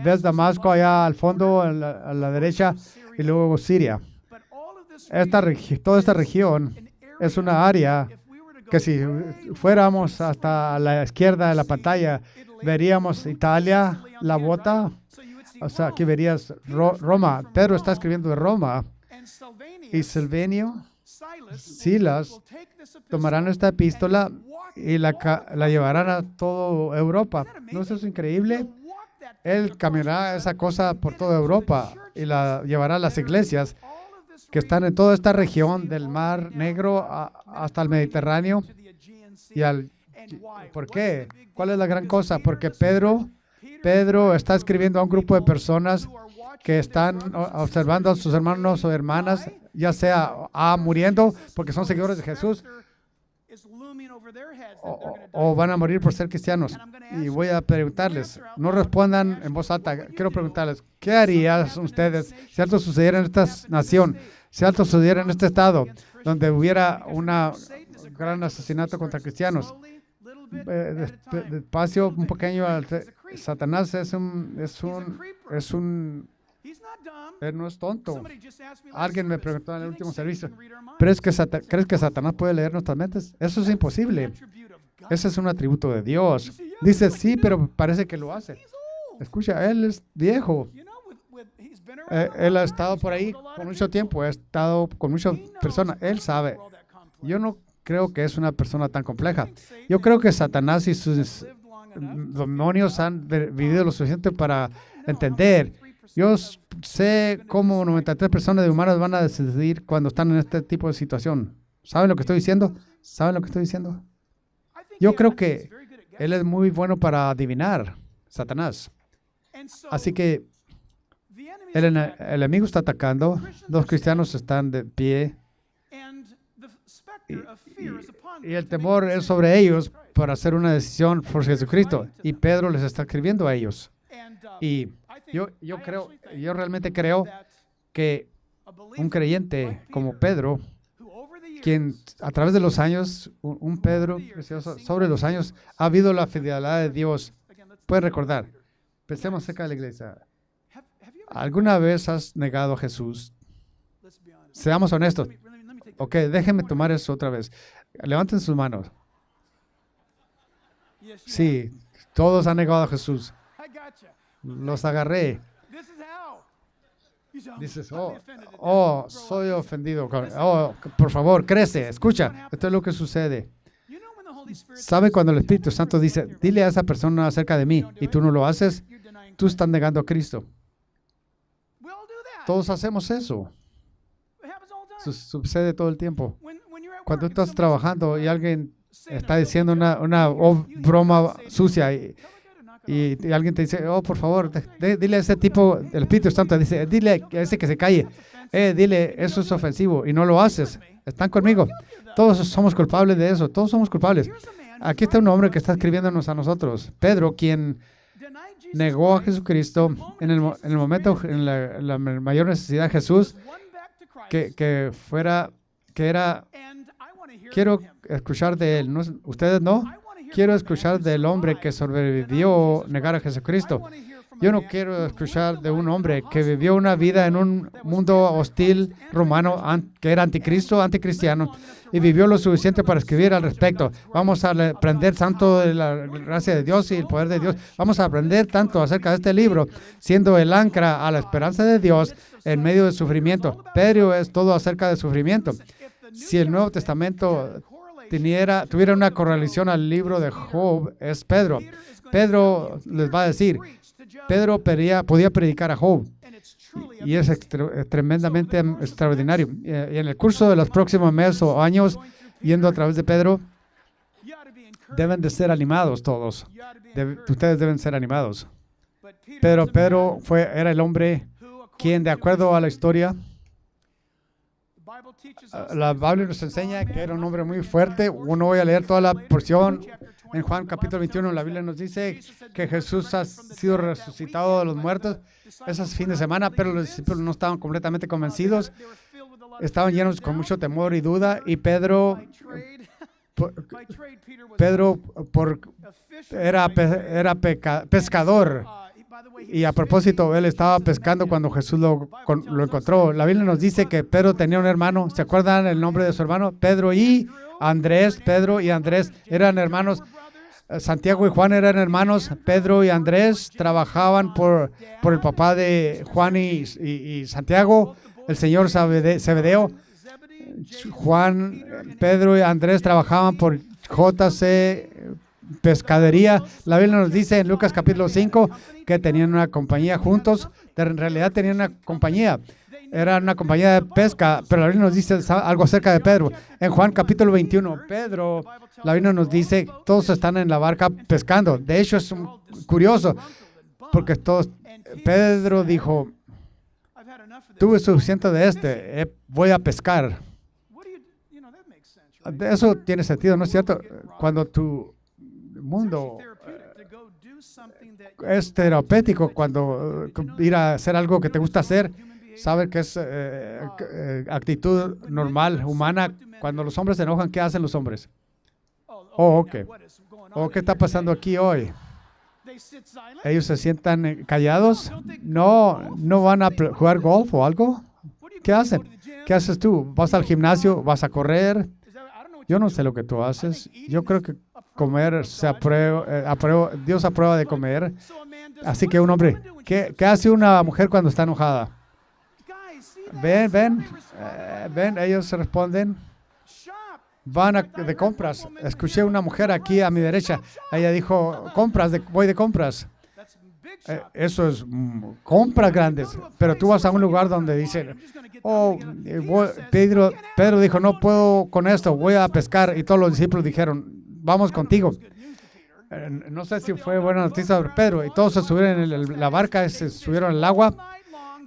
Ves Damasco allá al fondo, a la derecha, y luego Siria. Toda esta región es una área que si fuéramos hasta la izquierda de la pantalla, veríamos Italia, la bota, o sea, aquí verías Roma. Pedro está escribiendo de Roma y Silvenio, Silas, tomarán esta epístola y la llevarán a toda Europa. ¿No es eso increíble? Él caminará esa cosa por toda Europa y la llevará a las iglesias que están en toda esta región del Mar Negro hasta el Mediterráneo. ¿Por qué? ¿Cuál es la gran cosa? Porque Pedro está escribiendo a un grupo de personas que están observando a sus hermanos o hermanas, ya sea muriendo porque son seguidores de Jesús o van a morir por ser cristianos. Y voy a preguntarles, no respondan en voz alta, quiero preguntarles, ¿qué harían ustedes si algo sucediera en esta nación, si algo sucediera en este estado, donde hubiera un gran asesinato contra cristianos? Despacio, un pequeño, Satanás él no es tonto. Alguien me preguntó en el último servicio, ¿crees que Satanás puede leer nuestras mentes? Eso es imposible. Ese es un atributo de Dios. Dice, sí, pero parece que lo hace. Escucha, él es viejo. Él ha estado por ahí por mucho tiempo, ha estado con muchas personas. Él sabe. Yo no creo que es una persona tan compleja. Yo creo que Satanás y sus demonios han vivido lo suficiente para entender. Yo sé cómo 93 personas de humanos van a decidir cuando están en este tipo de situación. ¿Saben lo que estoy diciendo? ¿Saben lo que estoy diciendo? Yo creo que él es muy bueno para adivinar, Satanás. Así que el enemigo está atacando, los cristianos están de pie y el temor es sobre ellos para hacer una decisión por Jesucristo. Y Pedro les está escribiendo a ellos. Y yo realmente creo que un creyente como Pedro, quien a través de los años, un Pedro precioso, sobre los años, ha habido la fidelidad de Dios. Puedes recordar, pensemos acerca de la iglesia. ¿Alguna vez has negado a Jesús? Seamos honestos. Ok, déjenme tomar eso otra vez. Levanten sus manos. Sí, todos han negado a Jesús. Los agarré. Dices, soy ofendido. Por favor, crece, escucha. Esto es lo que sucede. ¿Sabe cuando el Espíritu Santo dice, dile a esa persona acerca de mí, y tú no lo haces? Tú estás negando a Cristo. Todos hacemos eso. Sucede todo el tiempo. Cuando estás trabajando y alguien está diciendo una broma sucia y alguien te dice, por favor, dile a ese tipo, el Espíritu Santo dice, dile a ese que se calle, dile, eso es ofensivo, y no lo haces. ¿Están conmigo? Todos somos culpables de eso, todos somos culpables. Aquí está un hombre que está escribiéndonos a nosotros, Pedro, quien negó a Jesucristo en el momento, en la mayor necesidad de Jesús, quiero escuchar de él, ¿no? ¿Ustedes no? Quiero escuchar del hombre que sobrevivió negar a Jesucristo. Yo no quiero escuchar de un hombre que vivió una vida en un mundo hostil romano, que era anticristo, anticristiano, y vivió lo suficiente para escribir al respecto. Vamos a aprender tanto de la gracia de Dios y el poder de Dios. Vamos a aprender tanto acerca de este libro, siendo el ancla a la esperanza de Dios en medio del sufrimiento. Pedro es todo acerca del sufrimiento. Si el Nuevo Testamento tuviera una correlación al libro de Job, es Pedro. Pedro les va a decir, Pedro podía predicar a Job. Y es tremendamente extraordinario. Y en el curso de los próximos meses o años, yendo a través de Pedro, deben de ser animados todos. Ustedes deben ser animados. Pero Pedro era el hombre quien, de acuerdo a la historia, la Biblia nos enseña que era un hombre muy fuerte. No voy a leer toda la porción. En Juan capítulo 21, la Biblia nos dice que Jesús ha sido resucitado de los muertos ese fin de semana, pero los discípulos no estaban completamente convencidos. Estaban llenos con mucho temor y duda. Y Pedro era pescador. Y a propósito, él estaba pescando cuando Jesús lo encontró. La Biblia nos dice que Pedro tenía un hermano. ¿Se acuerdan el nombre de su hermano? Pedro y Andrés. Pedro y Andrés eran hermanos. Santiago y Juan eran hermanos. Pedro y Andrés trabajaban por el papá de Juan y Santiago, el señor Zebedeo. Pedro y Andrés trabajaban por JC Pescadería. La Biblia nos dice en Lucas capítulo 5 que tenían una compañía juntos. En realidad tenían una compañía. Era una compañía de pesca, pero la Biblia nos dice algo acerca de Pedro. En Juan capítulo 21, la Biblia nos dice, todos están en la barca pescando. De hecho, es curioso, porque Pedro dijo, tuve suficiente de voy a pescar. Eso tiene sentido, ¿no es cierto? Cuando tu mundo es terapéutico, cuando ir a hacer algo que te gusta hacer, saber que es actitud normal, humana. Cuando los hombres se enojan, ¿qué hacen los hombres? ¿Qué está pasando aquí hoy? ¿Ellos se sientan callados? ¿No van a jugar golf o algo? ¿Qué hacen? ¿Qué haces tú? ¿Vas al gimnasio? ¿Vas a correr? Yo no sé lo que tú haces. Yo creo que comer se aprueba, Dios aprueba de comer. Así que un hombre, ¿qué hace una mujer cuando está enojada? Ven, ellos responden, van de compras. Escuché una mujer aquí a mi derecha. Ella dijo, voy de compras. Eso es compras grandes. Pero tú vas a un lugar donde dicen, Pedro dijo, no puedo con esto, voy a pescar. Y todos los discípulos dijeron, vamos contigo. No sé si fue buena noticia para Pedro. Y todos se subieron en la barca, se subieron al agua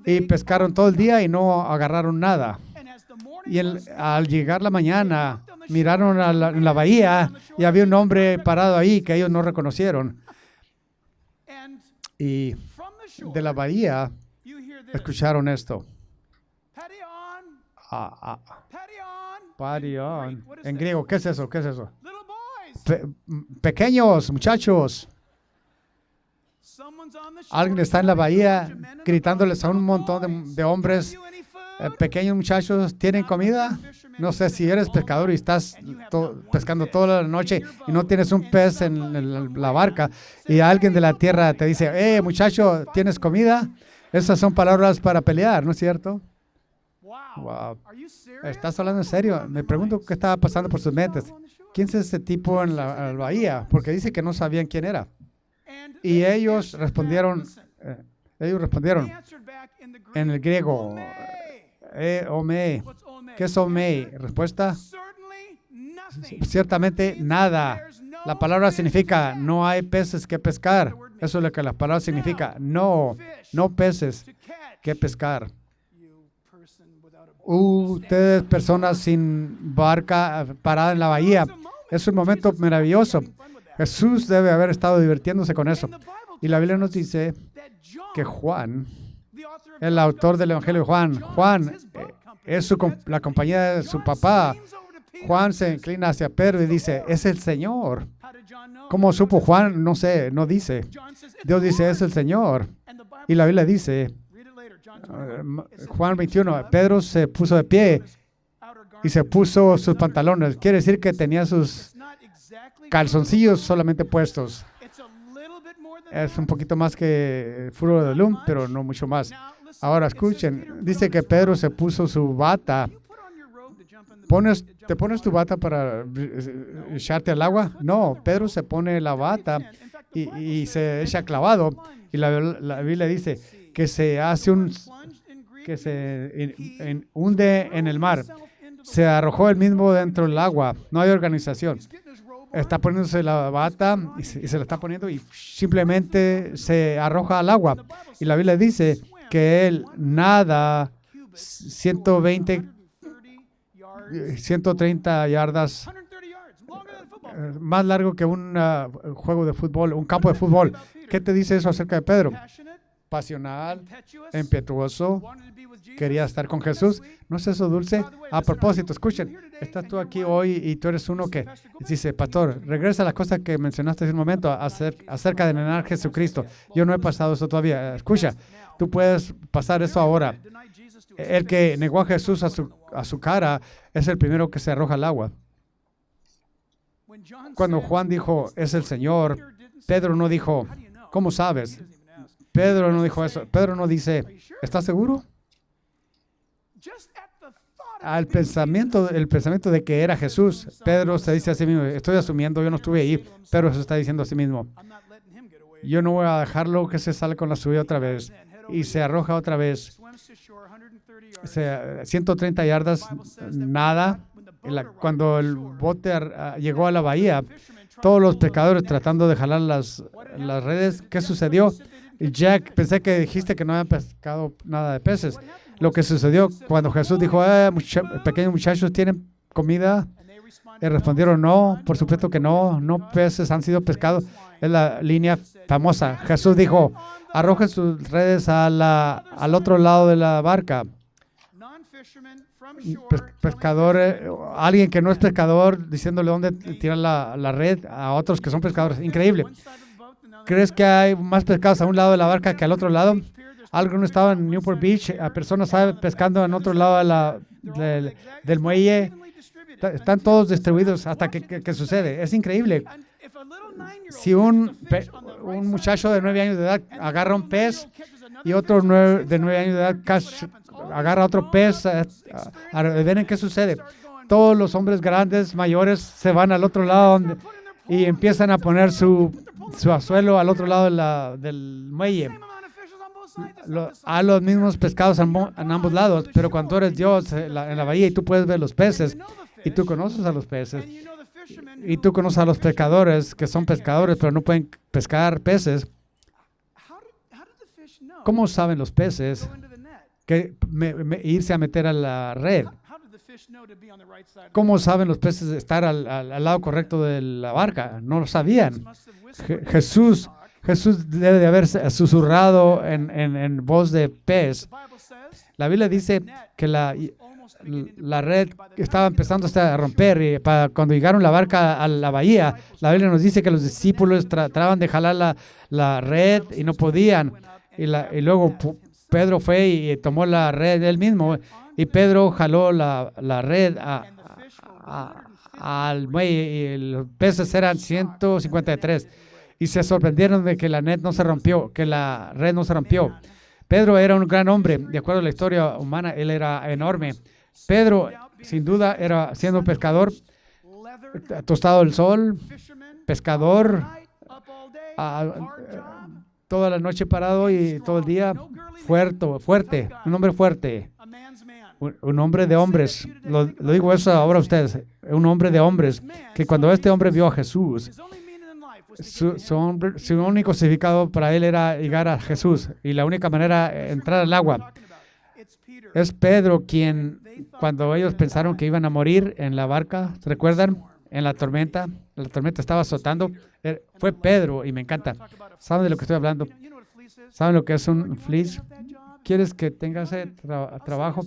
y pescaron todo el día y no agarraron nada. Y al llegar la mañana, miraron en la bahía y había un hombre parado ahí que ellos no reconocieron. Y de la bahía escucharon esto. Parion. En griego, ¿qué es eso? ¿Qué es eso? Pequeños muchachos. Alguien está en la bahía gritándoles a un montón de hombres. Pequeños muchachos, ¿tienen comida? No sé si eres pescador y estás pescando toda la noche y no tienes un pez en la barca y alguien de la tierra te dice, muchacho, ¿tienes comida? Esas son palabras para pelear, ¿no es cierto? Wow. ¿Estás hablando en serio? Me pregunto qué estaba pasando por sus mentes. ¿Quién es ese tipo en la bahía? Porque dice que no sabían quién era. Y ellos respondieron en el griego, omei. ¿Qué es omei? Respuesta, ciertamente nada. La palabra significa no hay peces que pescar. Eso es lo que la palabra significa. No peces que pescar. Ustedes, personas sin barca parada en la bahía, es un momento maravilloso. Jesús debe haber estado divirtiéndose con eso. Y la Biblia nos dice que Juan, el autor del Evangelio de Juan es la compañía de su papá. Juan se inclina hacia Pedro y dice, es el Señor. ¿Cómo supo Juan? No sé, no dice. Dios dice, es el Señor. Y la Biblia dice, Juan 21, Pedro se puso de pie y se puso sus pantalones. Quiere decir que tenía sus calzoncillos solamente puestos. Es un poquito más que Furo de Loom, pero no mucho más. Ahora escuchen, dice que Pedro se puso su bata. ¿Te pones tu bata para echarte al agua? No, Pedro se pone la bata y se echa clavado. Y la Biblia dice que se hace que se hunde en el mar. Se arrojó él mismo dentro del agua. No hay organización. Está poniéndose la bata y se la está poniendo y simplemente se arroja al agua. Y la Biblia dice que él nada 130 yardas más largo que un juego de fútbol, un campo de fútbol. ¿Qué te dice eso acerca de Pedro? Pasional, impetuoso, quería estar con Jesús. ¿No es eso dulce? A propósito, escuchen, estás tú aquí hoy y tú eres uno que dice, pastor, regresa a la cosa que mencionaste hace un momento acerca de negar a Jesucristo. Yo no he pasado eso todavía. Escucha, tú puedes pasar eso ahora. El que negó a Jesús a su cara es el primero que se arroja al agua. Cuando Juan dijo, es el Señor, Pedro no dijo, ¿cómo sabes? Pedro no dijo eso. Pedro no dice, ¿estás seguro? El pensamiento de que era Jesús, Pedro se dice a sí mismo, estoy asumiendo, yo no estuve ahí, Pedro se está diciendo a sí mismo, yo no voy a dejarlo que se salga con la suya otra vez, y se arroja otra vez, 130 yardas, nada. Cuando el bote llegó a la bahía, todos los pescadores tratando de jalar las redes, ¿qué sucedió? Jack, pensé que dijiste que no habían pescado nada de peces. Lo que sucedió cuando Jesús dijo, pequeños muchachos, ¿tienen comida? Y respondieron, no, por supuesto que no, no peces han sido pescados. Es la línea famosa. Jesús dijo, arrojen sus redes al otro lado de la barca. Pescador, alguien que no es pescador, diciéndole dónde tirar la red a otros que son pescadores. Increíble. ¿Crees que hay más pescados a un lado de la barca que al otro lado? Algunos estaban en Newport Beach, personas pescando en otro lado del muelle. Están todos distribuidos hasta que sucede. Es increíble. Si un muchacho de 9 años de edad agarra un pez y otro de 9 años de edad agarra otro pez, ven qué sucede. Todos los hombres grandes, mayores, se van al otro lado y empiezan a poner su anzuelo al otro lado del muelle. A los mismos pescados en ambos lados, pero cuando tú eres Dios en la bahía y tú puedes ver los peces y tú conoces a los peces y tú conoces a los pescadores que son pescadores pero no pueden pescar peces, ¿cómo saben los peces que irse a meter a la red? ¿Cómo saben los peces estar al lado correcto de la barca? No lo sabían. Jesús debe de haber susurrado en voz de pez. La Biblia dice que la red estaba empezando a romper y cuando llegaron la barca a la bahía, la Biblia nos dice que los discípulos trataban de jalar la red y no podían. Y luego Pedro fue y tomó la red él mismo y Pedro jaló la red al muelle y los peces eran 153. Y se sorprendieron de que la red no se rompió. Pedro era un gran hombre, de acuerdo a la historia humana, él era enorme. Pedro, sin duda, era siendo pescador, tostado del sol, pescador, toda la noche parado y todo el día fuerte, un hombre fuerte, un hombre de hombres. Lo digo eso ahora a ustedes, un hombre de hombres, que cuando este hombre vio a Jesús, su único significado para él era llegar a Jesús y la única manera entrar al agua. Es Pedro quien, cuando ellos pensaron que iban a morir en la barca, ¿se recuerdan? En la tormenta estaba azotando, fue Pedro y me encanta. ¿Saben de lo que estoy hablando? ¿Saben lo que es un fleece? ¿Quieres que tenga ese trabajo?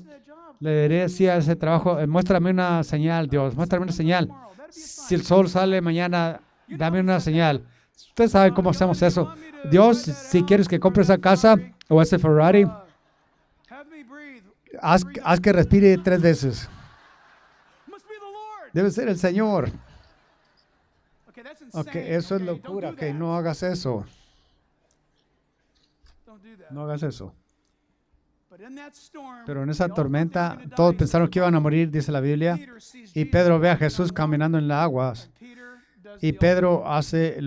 Le diré sí a ese trabajo, muéstrame una señal, Dios, muéstrame una señal. Si el sol sale mañana, dame una señal. Usted sabe cómo hacemos eso. Dios, si quieres que compre esa casa o ese Ferrari, haz que respire 3 veces. Debe ser el Señor. Ok, eso es locura. Ok, no hagas eso. No hagas eso. Pero en esa tormenta, todos pensaron que iban a morir, dice la Biblia. Y Pedro ve a Jesús caminando en las aguas. Y Pedro hace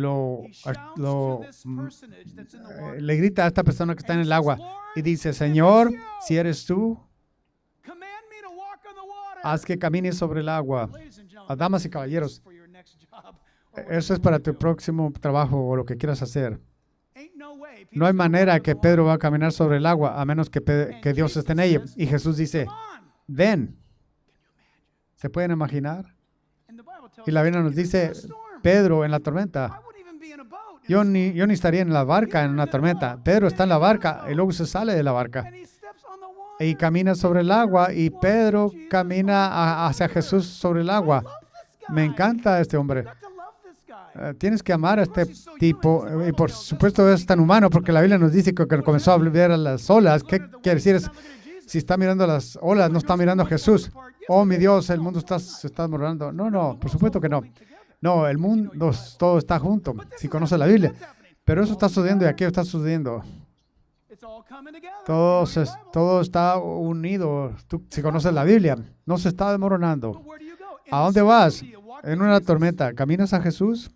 le grita a esta persona que está en el agua y dice, Señor, si eres tú, haz que camine sobre el agua. Damas y caballeros, eso es para tu próximo trabajo o lo que quieras hacer. No hay manera que Pedro va a caminar sobre el agua a menos que Dios esté en ella. Y Jesús dice, ven. ¿Se pueden imaginar? Y la Biblia nos dice, Pedro en la tormenta. Yo ni estaría en la barca en una tormenta. Pedro está en la barca y luego se sale de la barca. Y camina sobre el agua y Pedro camina hacia Jesús sobre el agua. Me encanta este hombre. Tienes que amar a este tipo. Y por supuesto es tan humano porque la Biblia nos dice que comenzó a ver a las olas. ¿Qué quiere decir? Si está mirando las olas, no está mirando a Jesús. Oh, mi Dios, el mundo se está desmoronando. No, por supuesto que no. No, el mundo, todo está junto, si conoce la Biblia. Pero eso está sucediendo y aquello está sucediendo. Todo está unido. Tú, si conoces la Biblia, no se está desmoronando. ¿A dónde vas? En una tormenta. ¿Caminas a Jesús?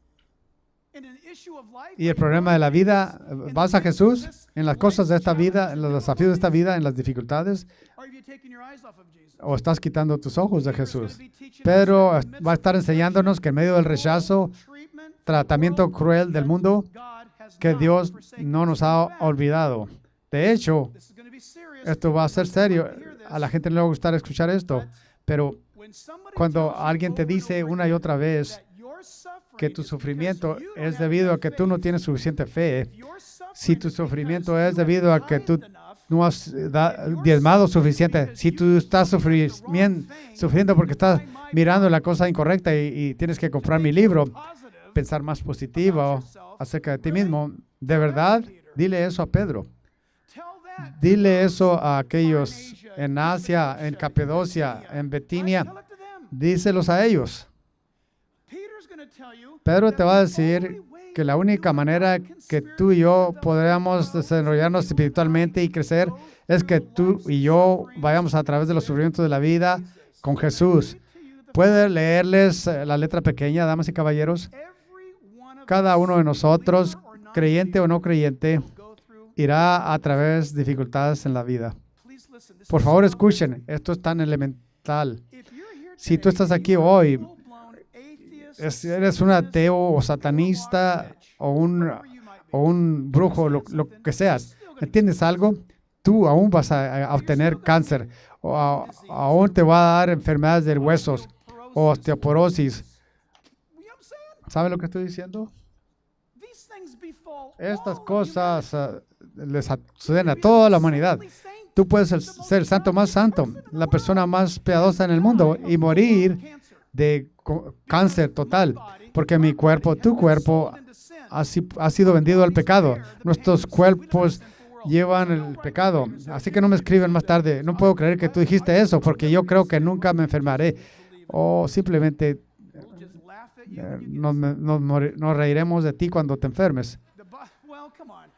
Y el problema de la vida, ¿vas a Jesús en las cosas de esta vida, en los desafíos de esta vida, en las dificultades? ¿O estás quitando tus ojos de Jesús? Pedro va a estar enseñándonos que en medio del rechazo, tratamiento cruel del mundo, que Dios no nos ha olvidado. De hecho, esto va a ser serio. A la gente no le va a gustar escuchar esto, pero cuando alguien te dice una y otra vez que tu sufrimiento es debido a que tú no tienes suficiente fe, si tu sufrimiento es debido a que tú no has diezmado suficiente, si tú estás sufriendo porque estás mirando la cosa incorrecta y tienes que comprar mi libro, pensar más positivo acerca de ti mismo, de verdad, dile eso a Pedro. Dile eso a aquellos en Asia, en Capadocia, en Bitinia. Díselos a ellos. Pedro te va a decir que la única manera que tú y yo podamos desarrollarnos espiritualmente y crecer es que tú y yo vayamos a través de los sufrimientos de la vida con Jesús. ¿Puede leerles la letra pequeña, damas y caballeros? Cada uno de nosotros, creyente o no creyente, irá a través de dificultades en la vida. Por favor, escuchen. Esto es tan elemental. Si tú estás aquí hoy, eres un ateo o satanista o un brujo, lo que seas, ¿entiendes algo? Tú aún vas a obtener cáncer o aún te va a dar enfermedades de huesos o osteoporosis. ¿Sabe lo que estoy diciendo? Estas cosas les suceden a toda la humanidad. Tú puedes ser el santo más santo, la persona más piadosa en el mundo y morir de cáncer total, porque mi cuerpo, tu cuerpo, ha sido vendido al pecado. Nuestros cuerpos llevan el pecado. Así que no me escriben más tarde. No puedo creer que tú dijiste eso, porque yo creo que nunca me enfermaré. O simplemente nos reiremos de ti cuando te enfermes.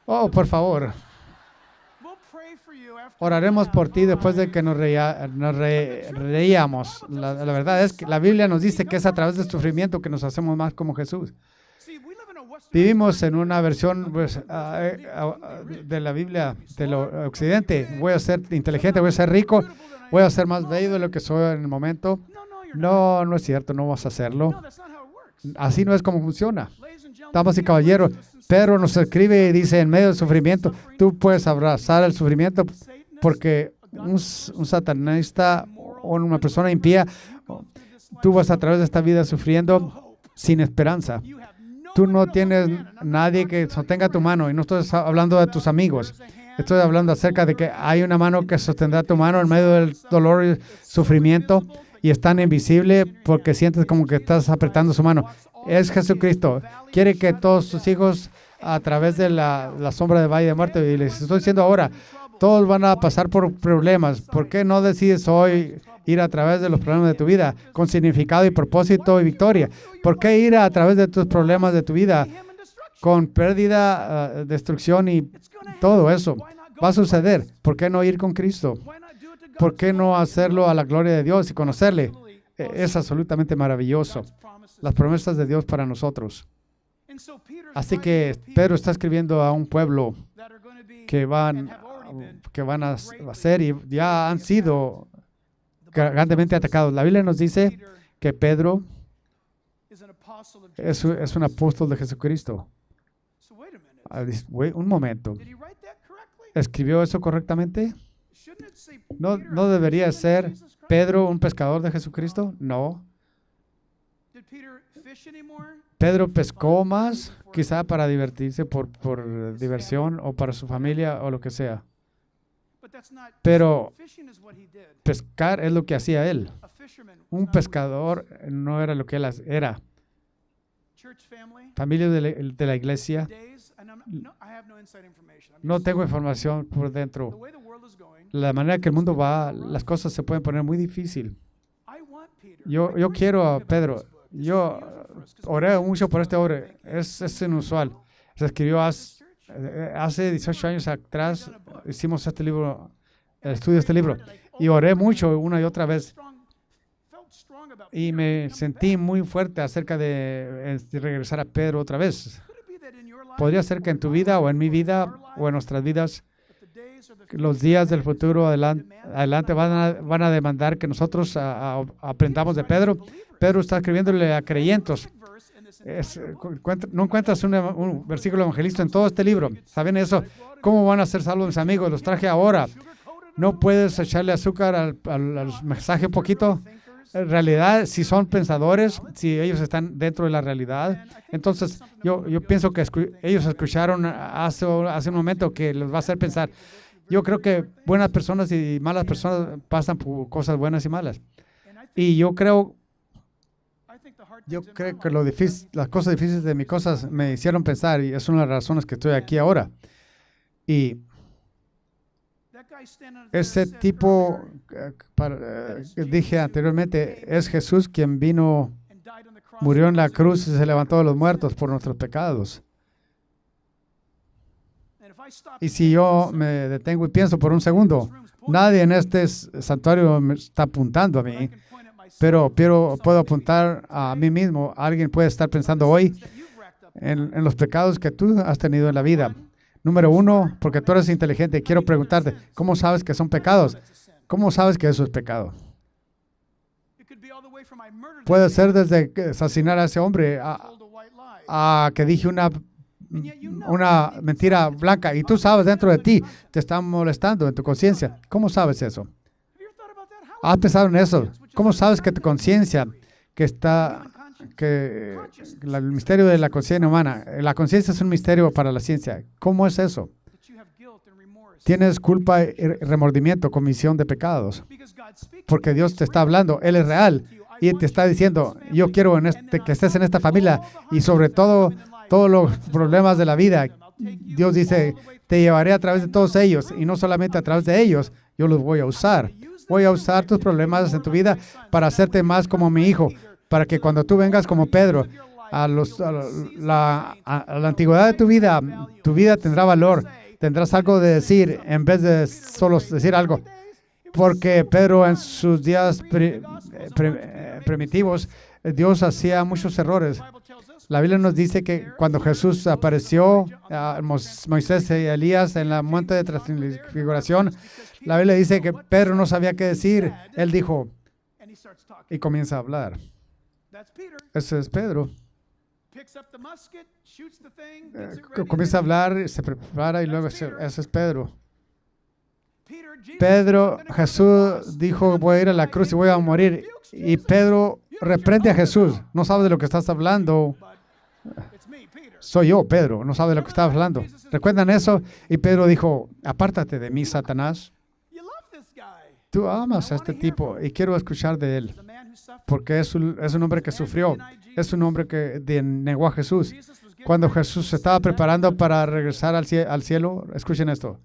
Oh, por favor. Oraremos por ti después de que nos reíamos. La verdad es que la Biblia nos dice que es a través del sufrimiento que nos hacemos más como Jesús. Vivimos en una versión de la Biblia del occidente. Voy a ser inteligente, voy a ser rico, voy a ser más bello de lo que soy en el momento. No es cierto, no vas a hacerlo. Así no es como funciona. Damas y caballeros, Pedro nos escribe y dice, en medio del sufrimiento, tú puedes abrazar el sufrimiento porque un satanista o una persona impía, tú vas a través de esta vida sufriendo sin esperanza. Tú no tienes nadie que sostenga tu mano, y no estoy hablando de tus amigos. Estoy hablando acerca de que hay una mano que sostendrá tu mano en medio del dolor y sufrimiento, y es tan invisible porque sientes como que estás apretando su mano. Es Jesucristo. Quiere que todos sus hijos, a través de la sombra del valle de muerte, y les estoy diciendo ahora, todos van a pasar por problemas. ¿Por qué no decides hoy ir a través de los problemas de tu vida con significado y propósito y victoria? ¿Por qué ir a través de tus problemas de tu vida con pérdida, destrucción y todo eso? Va a suceder. ¿Por qué no ir con Cristo? ¿Por qué no hacerlo a la gloria de Dios y conocerle? es absolutamente maravilloso. Las promesas de Dios para nosotros. Así que Pedro está escribiendo a un pueblo que van a ser y ya han sido grandemente atacados. La Biblia nos dice que Pedro es un apóstol de Jesucristo. Un momento. ¿Escribió eso correctamente? ¿No debería ser Pedro un pescador de Jesucristo? No. Pedro pescó más, quizá para divertirse, por diversión o para su familia o lo que sea. Pero pescar es lo que hacía él. Un pescador no era lo que él era. Familia de la iglesia. No tengo información por dentro. La manera que el mundo va, las cosas se pueden poner muy difícil. Yo quiero a Pedro. Yo oré mucho por este hombre. Es inusual. Se escribió hace 18 años atrás. Hicimos este libro, el estudio de este libro. Y oré mucho una y otra vez. Y me sentí muy fuerte acerca de regresar a Pedro otra vez. Podría ser que en tu vida o en mi vida o en nuestras vidas, los días del futuro adelante van a demandar que nosotros aprendamos de Pedro. Pedro está escribiéndole a creyentes. No encuentras un versículo evangelista en todo este libro. ¿Saben eso? ¿Cómo van a ser salvos mis amigos? Los traje ahora. ¿No puedes echarle azúcar al mensaje un poquito? En realidad, si son pensadores, si ellos están dentro de la realidad, entonces yo pienso que ellos escucharon hace un momento que les va a hacer pensar. Yo creo que buenas personas y malas personas pasan por cosas buenas y malas. Y yo creo que las cosas difíciles de mis cosas me hicieron pensar y es una de las razones que estoy aquí ahora. Y ese tipo, dije anteriormente, es Jesús quien vino, murió en la cruz y se levantó de los muertos por nuestros pecados. Y si yo me detengo y pienso por un segundo, nadie en este santuario me está apuntando a mí, pero puedo apuntar a mí mismo. Alguien puede estar pensando hoy en los pecados que tú has tenido en la vida. Número uno, porque tú eres inteligente, quiero preguntarte, ¿cómo sabes que son pecados? ¿Cómo sabes que eso es pecado? Puede ser desde asesinar a ese hombre a que dije una mentira blanca y tú sabes dentro de ti, te está molestando en tu conciencia. ¿Cómo sabes eso? ¿Has pensado en eso? ¿Cómo sabes que tu conciencia, el misterio de la conciencia humana, la conciencia es un misterio para la ciencia? ¿Cómo es eso? Tienes culpa y remordimiento, comisión de pecados, porque Dios te está hablando, Él es real y te está diciendo, yo quiero que estés en esta familia y sobre todo todos los problemas de la vida. Dios dice, te llevaré a través de todos ellos y no solamente a través de ellos, yo los voy a usar. Voy a usar tus problemas en tu vida para hacerte más como mi hijo, para que cuando tú vengas como Pedro a la antigüedad de tu vida tendrá valor, tendrás algo de decir en vez de solo decir algo. Porque Pedro en sus días primitivos, Dios hacía muchos errores. La Biblia nos dice que cuando Jesús apareció a Moisés y Elías en la monte de transfiguración, la Biblia dice que Pedro no sabía qué decir. Él dijo y comienza a hablar. Ese es Pedro. Comienza a hablar, se prepara y luego ese es Pedro. Jesús dijo, voy a ir a la cruz y voy a morir. Y Pedro reprende a Jesús. No sabe de lo que estás hablando. Soy yo, Pedro. No sabe de lo que estás hablando. ¿Recuerdan eso? Y Pedro dijo, apártate de mí, Satanás. Tú amas a este tipo y quiero escuchar de él. Porque es un hombre que sufrió. Es un hombre que negó a Jesús. Cuando Jesús se estaba preparando para regresar al cielo, escuchen esto.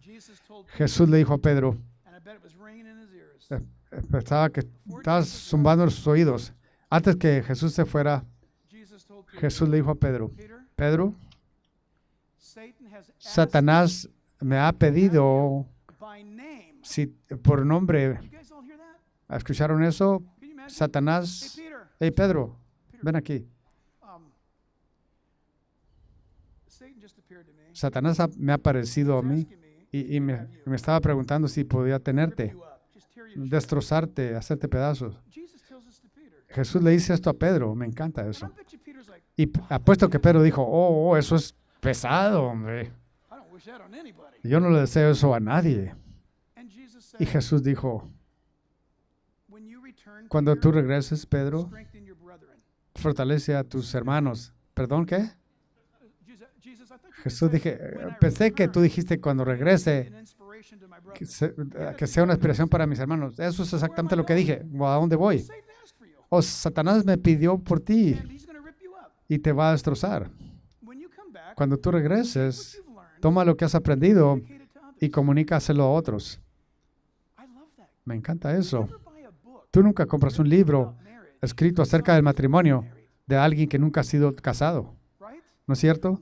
Jesús le dijo a Pedro, pensaba que estaba zumbando en sus oídos. Antes que Jesús se fuera, Jesús le dijo a Pedro, Pedro, Satanás me ha pedido por nombre. ¿Escucharon eso? Satanás, hey Pedro, ven aquí. Satanás me ha aparecido a mí y me estaba preguntando si podía tenerte, destrozarte, hacerte pedazos. Jesús le dice esto a Pedro, me encanta eso. Y apuesto que Pedro dijo, oh, eso es pesado, hombre. Yo no le deseo eso a nadie. Y Jesús dijo, cuando tú regreses, Pedro, fortalece a tus hermanos. ¿Perdón, qué? Jesús dije, pensé que tú dijiste cuando regrese que sea una inspiración para mis hermanos. Eso es exactamente lo que dije. ¿A dónde voy? Oh, Satanás me pidió por ti y te va a destrozar. Cuando tú regreses, toma lo que has aprendido y comunícaselo a otros. Me encanta eso. Tú nunca compras un libro escrito acerca del matrimonio de alguien que nunca ha sido casado. ¿No es cierto?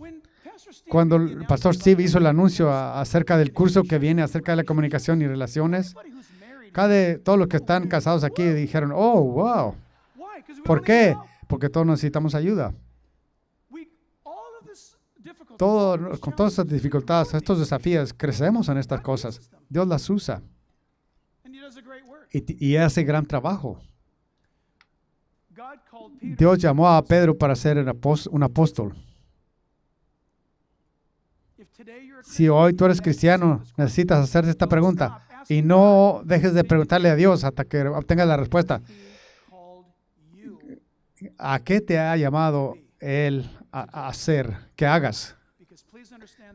Cuando el pastor Steve hizo el anuncio acerca del curso que viene acerca de la comunicación y relaciones, todos los que están casados aquí dijeron, oh, wow. ¿Por qué? Porque todos necesitamos ayuda. Con todas estas dificultades, estos desafíos, crecemos en estas cosas. Dios las usa. Y hace gran trabajo. Dios llamó a Pedro para ser un apóstol. Si hoy tú eres cristiano, necesitas hacerte esta pregunta y no dejes de preguntarle a Dios hasta que obtengas la respuesta. ¿A qué te ha llamado Él a hacer? Que hagas.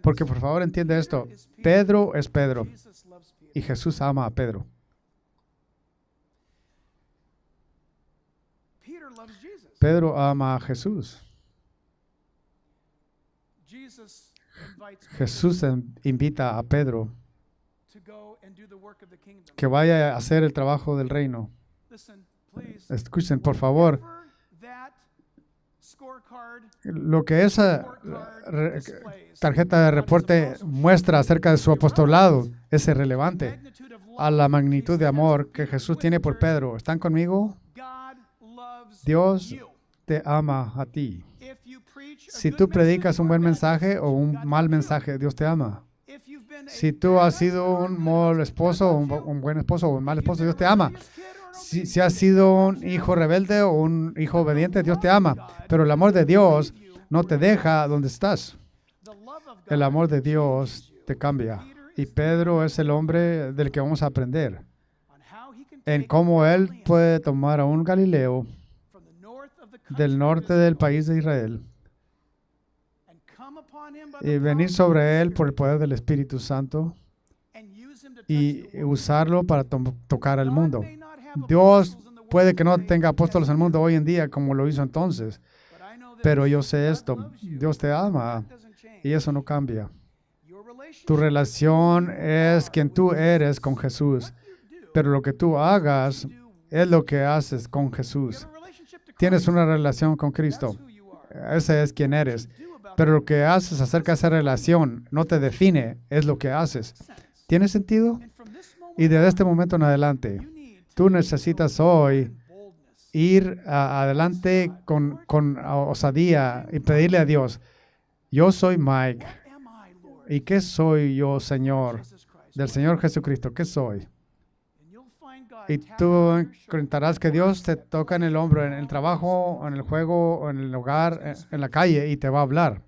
Porque por favor entiende esto. Pedro es Pedro y Jesús ama a Pedro. Pedro ama a Jesús. Jesús invita a Pedro que vaya a hacer el trabajo del reino. Escuchen, por favor, lo que esa tarjeta de reporte muestra acerca de su apostolado es irrelevante a la magnitud de amor que Jesús tiene por Pedro. ¿Están conmigo? Dios te ama a ti. Si tú predicas un buen mensaje o un mal mensaje, Dios te ama. Si tú has sido un mal esposo, un buen esposo o un mal esposo, Dios te ama. Si has sido un hijo rebelde o un hijo obediente, Dios te ama. Pero el amor de Dios no te deja donde estás. El amor de Dios te cambia. Y Pedro es el hombre del que vamos a aprender en cómo él puede tomar a un Galileo del norte del país de Israel y venir sobre él por el poder del Espíritu Santo y usarlo para tocar al mundo. Dios puede que no tenga apóstoles en el mundo hoy en día como lo hizo entonces, pero yo sé esto, Dios te ama y eso no cambia. Tu relación es quien tú eres con Jesús, pero lo que tú hagas es lo que haces con Jesús. Tienes una relación con Cristo, ese es quien eres, pero lo que haces acerca de esa relación no te define, es lo que haces. ¿Tiene sentido? Y desde este momento en adelante, tú necesitas hoy ir adelante con osadía y pedirle a Dios, yo soy Mike, ¿y qué soy yo, Señor? Del Señor Jesucristo, ¿qué soy? Y tú encontrarás que Dios te toca en el hombro, en el trabajo, en el juego, en el hogar, en la calle, y te va a hablar.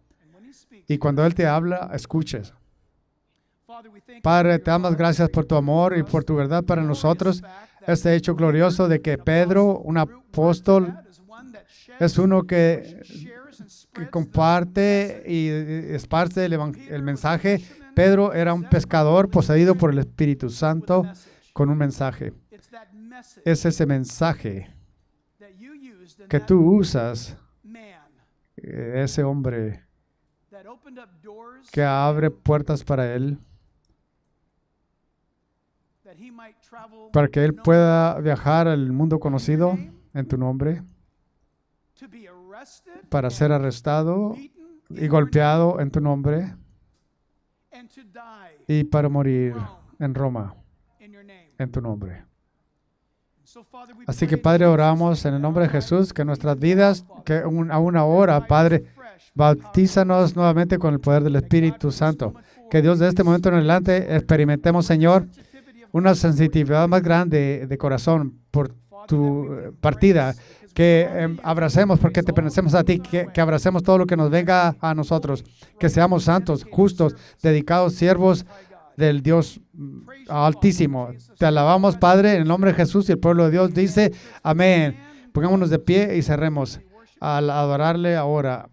Y cuando Él te habla, escuches. Padre, te damos gracias por tu amor y por tu verdad para nosotros. Este hecho glorioso de que Pedro, un apóstol, es uno que comparte y esparce el mensaje. Pedro era un pescador poseído por el Espíritu Santo con un mensaje. Es ese mensaje que tú usas, ese hombre que abre puertas para él, para que él pueda viajar al mundo conocido en tu nombre, para ser arrestado y golpeado en tu nombre y para morir en Roma en tu nombre. Así que, Padre, oramos en el nombre de Jesús que nuestras vidas, que aún ahora, Padre, bautízanos nuevamente con el poder del Espíritu Santo. Que Dios, de este momento en adelante, experimentemos, Señor, una sensitividad más grande de corazón por tu partida. Que abracemos, porque te pertenecemos a ti, que abracemos todo lo que nos venga a nosotros. Que seamos santos, justos, dedicados, siervos del Dios Altísimo. Te alabamos, Padre, en el nombre de Jesús, y el pueblo de Dios dice amén. Pongámonos de pie y cerremos al adorarle ahora.